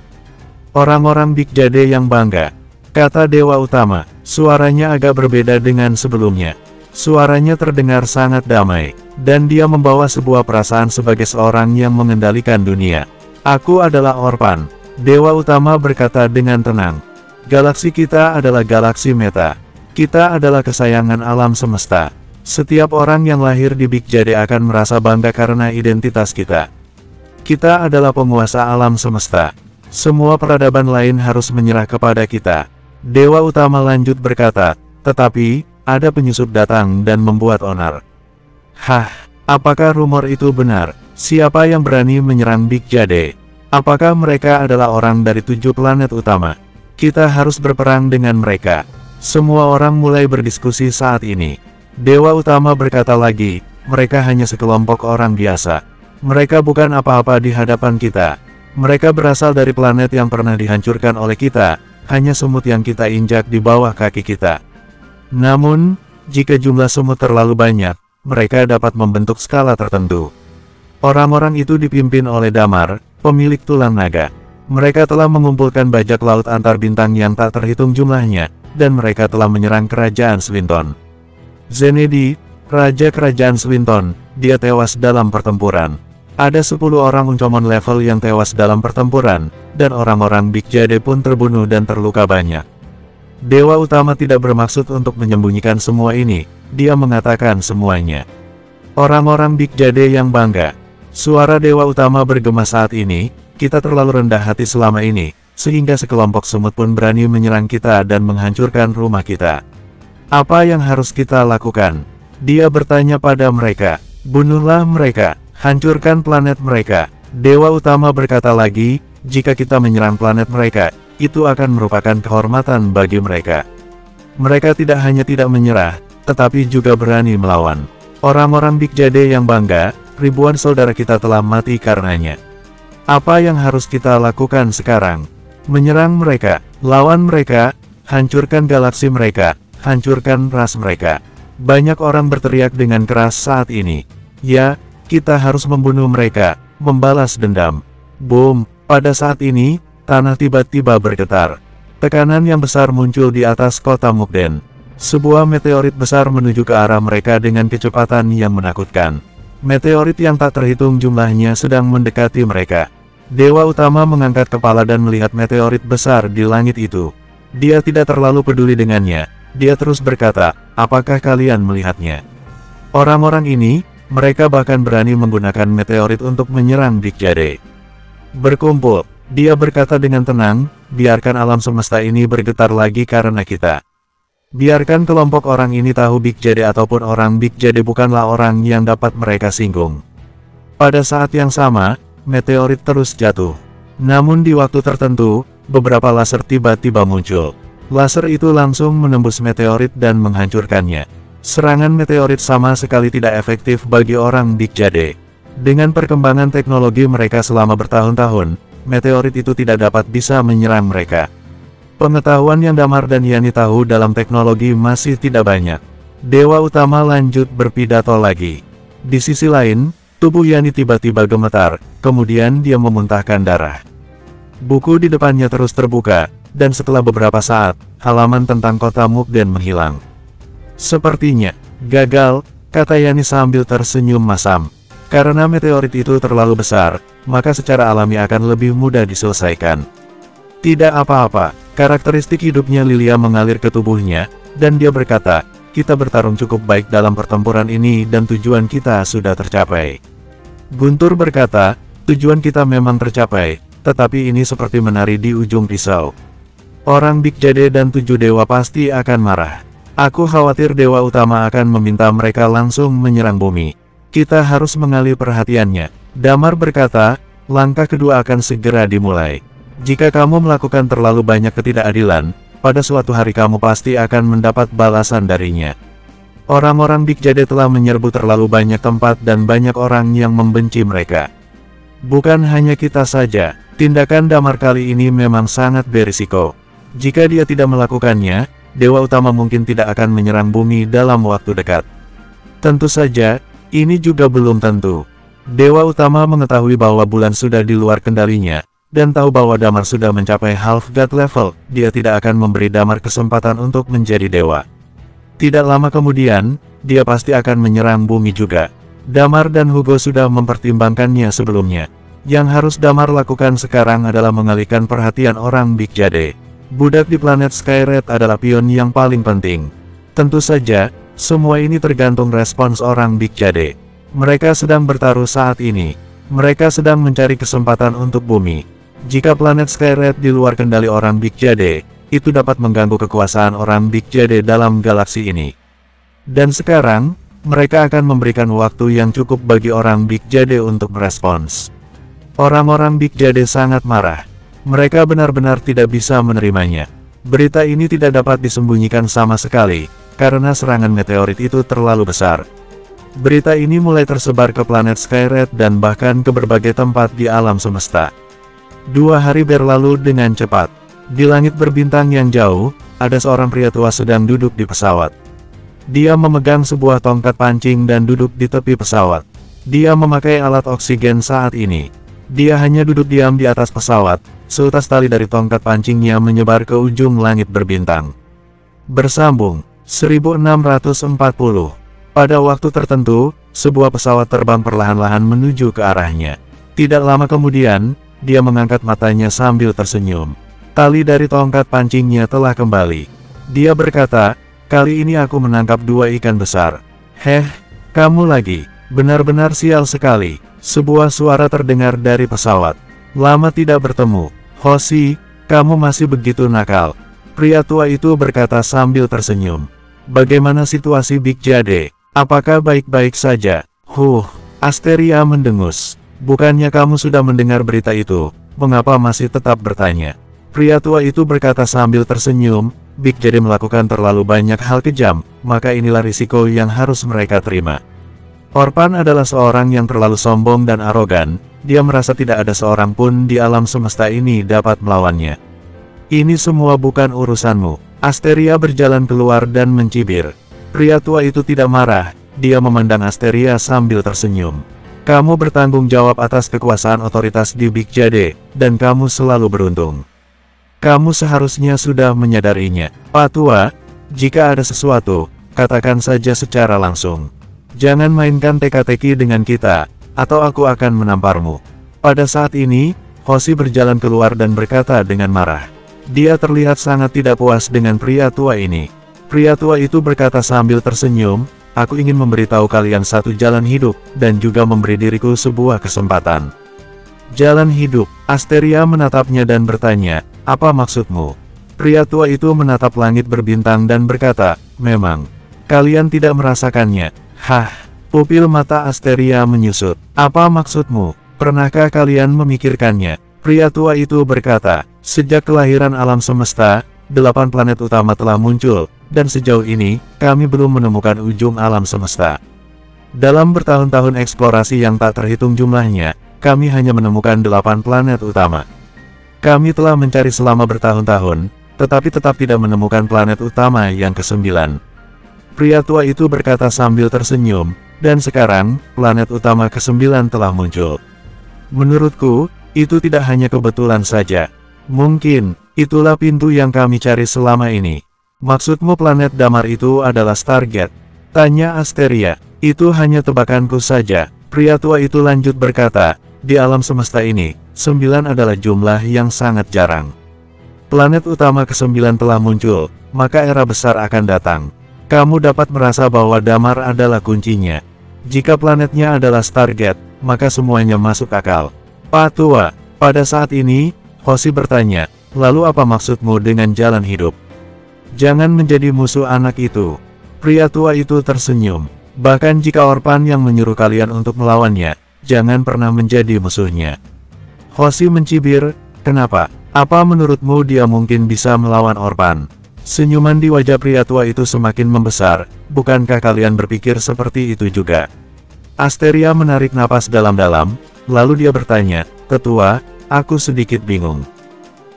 Orang-orang Big Jade yang bangga, kata Dewa Utama, suaranya agak berbeda dengan sebelumnya. Suaranya terdengar sangat damai, dan dia membawa sebuah perasaan sebagai seorang yang mengendalikan dunia. Aku adalah Orpan, Dewa Utama berkata dengan tenang. Galaksi kita adalah galaksi Meta. Kita adalah kesayangan alam semesta. Setiap orang yang lahir di Big Jade akan merasa bangga karena identitas kita. Kita adalah penguasa alam semesta. Semua peradaban lain harus menyerah kepada kita. Dewa Utama lanjut berkata, tetapi, ada penyusup datang dan membuat onar. Hah, apakah rumor itu benar? Siapa yang berani menyerang Big Jade? Apakah mereka adalah orang dari 7 planet utama? Kita harus berperang dengan mereka. Semua orang mulai berdiskusi saat ini. Dewa Utama berkata lagi, mereka hanya sekelompok orang biasa. Mereka bukan apa-apa di hadapan kita. Mereka berasal dari planet yang pernah dihancurkan oleh kita, hanya semut yang kita injak di bawah kaki kita. Namun, jika jumlah semut terlalu banyak, mereka dapat membentuk skala tertentu. Orang-orang itu dipimpin oleh Damar, pemilik tulang naga. Mereka telah mengumpulkan bajak laut antar bintang yang tak terhitung jumlahnya, dan mereka telah menyerang kerajaan Swinton. Zenedi, Raja Kerajaan Swinton, dia tewas dalam pertempuran. Ada 10 orang Uncomon level yang tewas dalam pertempuran, dan orang-orang Big Jade pun terbunuh dan terluka banyak. Dewa Utama tidak bermaksud untuk menyembunyikan semua ini, dia mengatakan semuanya. Orang-orang Big Jade yang bangga. Suara Dewa Utama bergema saat ini, kita terlalu rendah hati selama ini, sehingga sekelompok semut pun berani menyerang kita dan menghancurkan rumah kita. Apa yang harus kita lakukan? Dia bertanya pada mereka. Bunuhlah mereka, hancurkan planet mereka. Dewa Utama berkata lagi, jika kita menyerang planet mereka, itu akan merupakan kehormatan bagi mereka. Mereka tidak hanya tidak menyerah, tetapi juga berani melawan. Orang-orang Big Jade yang bangga, ribuan saudara kita telah mati karenanya. Apa yang harus kita lakukan sekarang? Menyerang mereka, lawan mereka, hancurkan galaksi mereka, hancurkan ras mereka. Banyak orang berteriak dengan keras saat ini. Ya, kita harus membunuh mereka, membalas dendam. Boom, pada saat ini, tanah tiba-tiba bergetar. Tekanan yang besar muncul di atas kota Mukden. Sebuah meteorit besar menuju ke arah mereka dengan kecepatan yang menakutkan. Meteorit yang tak terhitung jumlahnya sedang mendekati mereka. Dewa Utama mengangkat kepala dan melihat meteorit besar di langit itu. Dia tidak terlalu peduli dengannya. Dia terus berkata, apakah kalian melihatnya? Orang-orang ini, mereka bahkan berani menggunakan meteorit untuk menyerang Big Jade. Berkumpul, dia berkata dengan tenang, biarkan alam semesta ini bergetar lagi karena kita. Biarkan kelompok orang ini tahu Big Jade ataupun orang Big Jade bukanlah orang yang dapat mereka singgung. Pada saat yang sama, meteorit terus jatuh. Namun di waktu tertentu, beberapa laser tiba-tiba muncul. Laser itu langsung menembus meteorit dan menghancurkannya. Serangan meteorit sama sekali tidak efektif bagi orang Big Jade. Dengan perkembangan teknologi mereka selama bertahun-tahun, meteorit itu tidak dapat bisa menyerang mereka. Pengetahuan yang Damar dan Yani tahu dalam teknologi masih tidak banyak. Dewa Utama lanjut berpidato lagi. Di sisi lain, tubuh Yani tiba-tiba gemetar, kemudian dia memuntahkan darah. Buku di depannya terus terbuka, dan setelah beberapa saat, halaman tentang kota Mukden menghilang. Sepertinya, gagal, kata Yani sambil tersenyum masam. Karena meteorit itu terlalu besar, maka secara alami akan lebih mudah diselesaikan. Tidak apa-apa, karakteristik hidupnya Lilia mengalir ke tubuhnya, dan dia berkata, kita bertarung cukup baik dalam pertempuran ini dan tujuan kita sudah tercapai. Guntur berkata, tujuan kita memang tercapai, tetapi ini seperti menari di ujung pisau. Orang Big Jade dan 7 dewa pasti akan marah. Aku khawatir Dewa Utama akan meminta mereka langsung menyerang bumi. Kita harus mengalih perhatiannya. Damar berkata, langkah kedua akan segera dimulai. Jika kamu melakukan terlalu banyak ketidakadilan, pada suatu hari kamu pasti akan mendapat balasan darinya. Orang-orang Big Jade telah menyerbu terlalu banyak tempat dan banyak orang yang membenci mereka. Bukan hanya kita saja, tindakan Damar kali ini memang sangat berisiko. Jika dia tidak melakukannya, Dewa Utama mungkin tidak akan menyerang bumi dalam waktu dekat. Tentu saja, ini juga belum tentu. Dewa Utama mengetahui bahwa bulan sudah di luar kendalinya, dan tahu bahwa Damar sudah mencapai half god level, dia tidak akan memberi Damar kesempatan untuk menjadi dewa. Tidak lama kemudian, dia pasti akan menyerang bumi juga. Damar dan Hugo sudah mempertimbangkannya sebelumnya. Yang harus Damar lakukan sekarang adalah mengalihkan perhatian orang Big Jade. Budak di planet Skyred adalah pion yang paling penting. Tentu saja, semua ini tergantung respons orang Big Jade. Mereka sedang bertaruh saat ini. Mereka sedang mencari kesempatan untuk bumi. Jika planet Skyred di luar kendali orang Big Jade, itu dapat mengganggu kekuasaan orang Big Jade dalam galaksi ini. Dan sekarang, mereka akan memberikan waktu yang cukup bagi orang Big Jade untuk merespons. Orang-orang Big Jade sangat marah. Mereka benar-benar tidak bisa menerimanya. Berita ini tidak dapat disembunyikan sama sekali, karena serangan meteorit itu terlalu besar. Berita ini mulai tersebar ke planet Skyred dan bahkan ke berbagai tempat di alam semesta. 2 hari berlalu dengan cepat. Di langit berbintang yang jauh, ada seorang pria tua sedang duduk di pesawat. Dia memegang sebuah tongkat pancing dan duduk di tepi pesawat. Dia memakai alat oksigen saat ini. Dia hanya duduk diam di atas pesawat, seutas tali dari tongkat pancingnya menyebar ke ujung langit berbintang. Bersambung, 1640. Pada waktu tertentu, sebuah pesawat terbang perlahan-lahan menuju ke arahnya. Tidak lama kemudian, dia mengangkat matanya sambil tersenyum. Tali dari tongkat pancingnya telah kembali. Dia berkata, kali ini aku menangkap 2 ikan besar. Heh, kamu lagi. Benar-benar sial sekali. Sebuah suara terdengar dari pesawat. Lama tidak bertemu. Hoshi, kamu masih begitu nakal. Pria tua itu berkata sambil tersenyum. Bagaimana situasi Big Jade? Apakah baik-baik saja? Asteria mendengus. Bukannya kamu sudah mendengar berita itu, mengapa masih tetap bertanya? Pria tua itu berkata sambil tersenyum, Big Jade melakukan terlalu banyak hal kejam, maka inilah risiko yang harus mereka terima. Orpan adalah seorang yang terlalu sombong dan arogan, dia merasa tidak ada seorang pun di alam semesta ini dapat melawannya. Ini semua bukan urusanmu. Asteria berjalan keluar dan mencibir. Pria tua itu tidak marah, dia memandang Asteria sambil tersenyum. Kamu bertanggung jawab atas kekuasaan otoritas di Big Jade, dan kamu selalu beruntung. Kamu seharusnya sudah menyadarinya. Pak Tua, jika ada sesuatu, katakan saja secara langsung. Jangan mainkan teka-teki dengan kita, atau aku akan menamparmu. Pada saat ini, Hoshi berjalan keluar dan berkata dengan marah. Dia terlihat sangat tidak puas dengan pria tua ini. Pria tua itu berkata sambil tersenyum, aku ingin memberitahu kalian satu jalan hidup, dan juga memberi diriku sebuah kesempatan. Jalan hidup. Asteria menatapnya dan bertanya, apa maksudmu? Pria tua itu menatap langit berbintang dan berkata, memang, kalian tidak merasakannya. Hah, pupil mata Asteria menyusut. Apa maksudmu? Pernahkah kalian memikirkannya? Pria tua itu berkata, sejak kelahiran alam semesta, 8 planet utama telah muncul, dan sejauh ini, kami belum menemukan ujung alam semesta. Dalam bertahun-tahun eksplorasi yang tak terhitung jumlahnya, kami hanya menemukan 8 planet utama. Kami telah mencari selama bertahun-tahun, tetapi tetap tidak menemukan planet utama yang ke-9. Pria tua itu berkata sambil tersenyum, dan sekarang, planet utama ke-9 telah muncul. Menurutku, itu tidak hanya kebetulan saja. Mungkin, itulah pintu yang kami cari selama ini. Maksudmu planet damar itu adalah Stargate? Tanya Asteria. Itu hanya tebakanku saja. Pria tua itu lanjut berkata, di alam semesta ini, 9 adalah jumlah yang sangat jarang. Planet utama ke-9 telah muncul, maka era besar akan datang. Kamu dapat merasa bahwa damar adalah kuncinya. Jika planetnya adalah Stargate, maka semuanya masuk akal. Pak tua, pada saat ini, Hoshi bertanya, lalu apa maksudmu dengan jalan hidup? Jangan menjadi musuh anak itu. Pria tua itu tersenyum. Bahkan jika Orpan yang menyuruh kalian untuk melawannya, jangan pernah menjadi musuhnya. Hoshi mencibir, kenapa? Apa menurutmu dia mungkin bisa melawan Orpan? Senyuman di wajah pria tua itu semakin membesar, bukankah kalian berpikir seperti itu juga? Asteria menarik napas dalam-dalam, lalu dia bertanya, Ketua, aku sedikit bingung.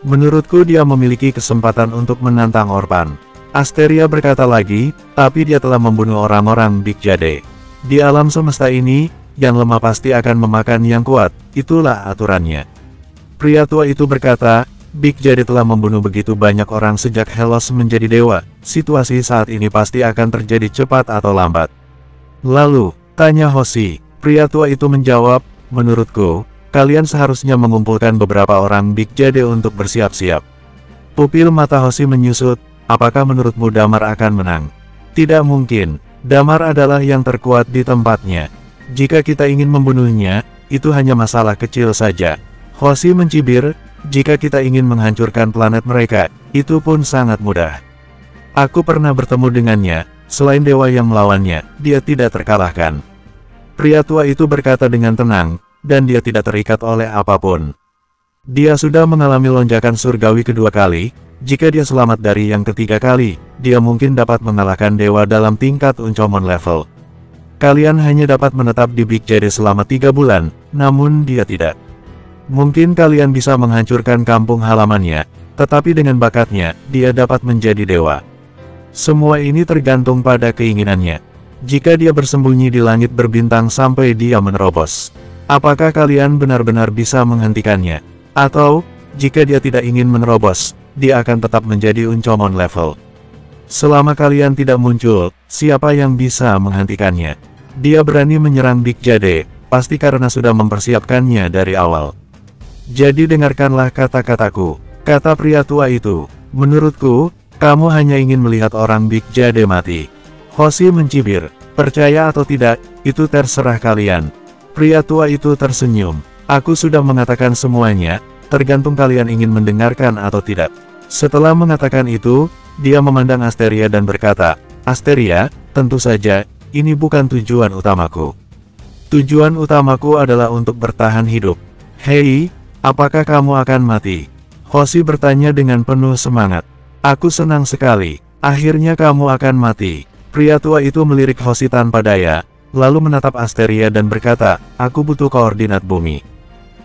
Menurutku dia memiliki kesempatan untuk menantang Orpan. Asteria berkata lagi, tapi dia telah membunuh orang-orang Big Jade. Di alam semesta ini, yang lemah pasti akan memakan yang kuat, itulah aturannya. Pria tua itu berkata, Big Jade telah membunuh begitu banyak orang sejak Helos menjadi dewa, situasi saat ini pasti akan terjadi cepat atau lambat. Lalu, tanya Hoshi. Pria tua itu menjawab, menurutku, kalian seharusnya mengumpulkan beberapa orang Big Jade untuk bersiap-siap. Pupil mata Hoshi menyusut, apakah menurutmu Damar akan menang? Tidak mungkin, Damar adalah yang terkuat di tempatnya. Jika kita ingin membunuhnya, itu hanya masalah kecil saja. Hoshi mencibir, jika kita ingin menghancurkan planet mereka, itu pun sangat mudah. Aku pernah bertemu dengannya, selain dewa yang melawannya, dia tidak terkalahkan. Pria tua itu berkata dengan tenang, dan dia tidak terikat oleh apapun. Dia sudah mengalami lonjakan surgawi kedua kali, jika dia selamat dari yang ketiga kali, dia mungkin dapat mengalahkan dewa dalam tingkat Uncomon level. Kalian hanya dapat menetap di Big Jade selama 3 bulan, namun dia tidak. Mungkin kalian bisa menghancurkan kampung halamannya, tetapi dengan bakatnya, dia dapat menjadi dewa. Semua ini tergantung pada keinginannya. Jika dia bersembunyi di langit berbintang sampai dia menerobos, apakah kalian benar-benar bisa menghentikannya? Atau, jika dia tidak ingin menerobos, dia akan tetap menjadi Uncomon level. Selama kalian tidak muncul, siapa yang bisa menghentikannya? Dia berani menyerang Big Jade, pasti karena sudah mempersiapkannya dari awal. Jadi dengarkanlah kata-kataku, kata pria tua itu. Menurutku, kamu hanya ingin melihat orang Big Jade mati. Hoshi mencibir, percaya atau tidak, itu terserah kalian. Pria tua itu tersenyum. Aku sudah mengatakan semuanya, tergantung kalian ingin mendengarkan atau tidak. Setelah mengatakan itu, dia memandang Asteria dan berkata, Asteria, tentu saja, ini bukan tujuan utamaku. Tujuan utamaku adalah untuk bertahan hidup. Hei, apakah kamu akan mati? Hoshi bertanya dengan penuh semangat. Aku senang sekali, akhirnya kamu akan mati. Pria tua itu melirik Hoshi tanpa daya, lalu menatap Asteria dan berkata, aku butuh koordinat bumi.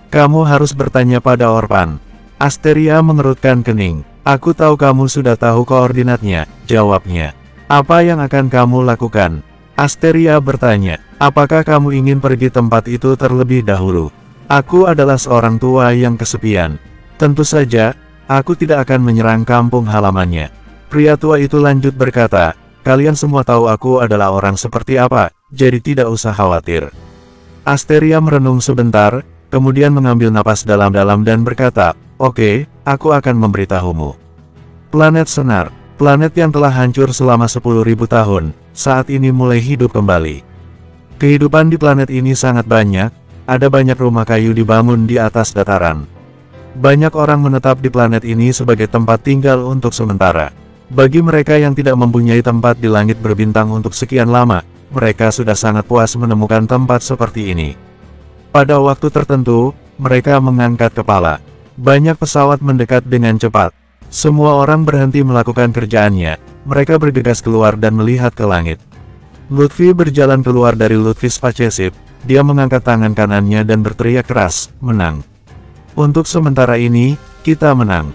Kamu harus bertanya pada Orpan. Asteria mengerutkan kening. Aku tahu kamu sudah tahu koordinatnya, jawabnya. Apa yang akan kamu lakukan? Asteria bertanya, apakah kamu ingin pergi tempat itu terlebih dahulu? Aku adalah seorang tua yang kesepian. Tentu saja, aku tidak akan menyerang kampung halamannya. Pria tua itu lanjut berkata, kalian semua tahu aku adalah orang seperti apa, jadi tidak usah khawatir. Asteria merenung sebentar, kemudian mengambil napas dalam-dalam dan berkata, oke, aku akan memberitahumu. Planet Senar, planet yang telah hancur selama 10.000 tahun, saat ini mulai hidup kembali. Kehidupan di planet ini sangat banyak, ada banyak rumah kayu dibangun di atas dataran. Banyak orang menetap di planet ini sebagai tempat tinggal untuk sementara. Bagi mereka yang tidak mempunyai tempat di langit berbintang untuk sekian lama, mereka sudah sangat puas menemukan tempat seperti ini. Pada waktu tertentu, mereka mengangkat kepala. Banyak pesawat mendekat dengan cepat. Semua orang berhenti melakukan kerjaannya. Mereka bergegas keluar dan melihat ke langit. Lutfi berjalan keluar dari Lutfi Spaceship. Dia mengangkat tangan kanannya dan berteriak keras, "Menang. Untuk sementara ini, kita menang."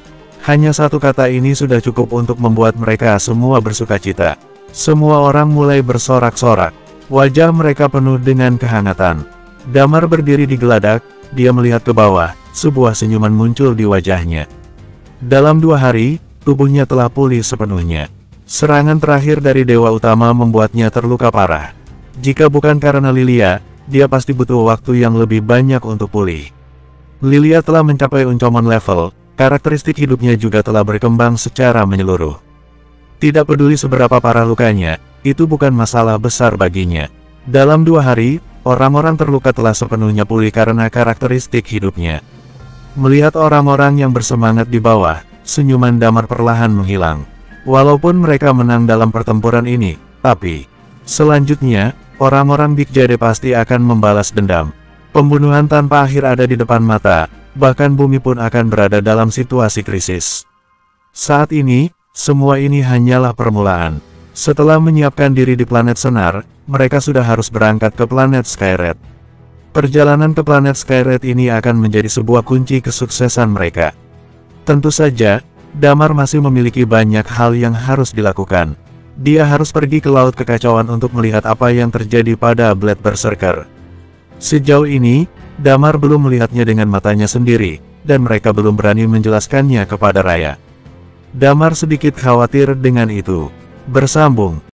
Hanya satu kata ini sudah cukup untuk membuat mereka semua bersukacita. Semua orang mulai bersorak-sorak. Wajah mereka penuh dengan kehangatan. Damar berdiri di geladak, dia melihat ke bawah, sebuah senyuman muncul di wajahnya. Dalam 2 hari, tubuhnya telah pulih sepenuhnya. Serangan terakhir dari Dewa Utama membuatnya terluka parah. Jika bukan karena Lilia, dia pasti butuh waktu yang lebih banyak untuk pulih. Lilia telah mencapai Uncomon level, karakteristik hidupnya juga telah berkembang secara menyeluruh. Tidak peduli seberapa parah lukanya, itu bukan masalah besar baginya. Dalam 2 hari, orang-orang terluka telah sepenuhnya pulih karena karakteristik hidupnya. Melihat orang-orang yang bersemangat di bawah, senyuman Damar perlahan menghilang. Walaupun mereka menang dalam pertempuran ini, tapi selanjutnya, orang-orang Big Jade pasti akan membalas dendam. Pembunuhan tanpa akhir ada di depan mata, bahkan bumi pun akan berada dalam situasi krisis. Saat ini, semua ini hanyalah permulaan. Setelah menyiapkan diri di planet Senar, mereka sudah harus berangkat ke planet Skyred. Perjalanan ke planet Skyred ini akan menjadi sebuah kunci kesuksesan mereka. Tentu saja, Damar masih memiliki banyak hal yang harus dilakukan. Dia harus pergi ke Laut Kekacauan untuk melihat apa yang terjadi pada Blade Berserker. Sejauh ini, Damar belum melihatnya dengan matanya sendiri, dan mereka belum berani menjelaskannya kepada Raya. Damar sedikit khawatir dengan itu. Bersambung.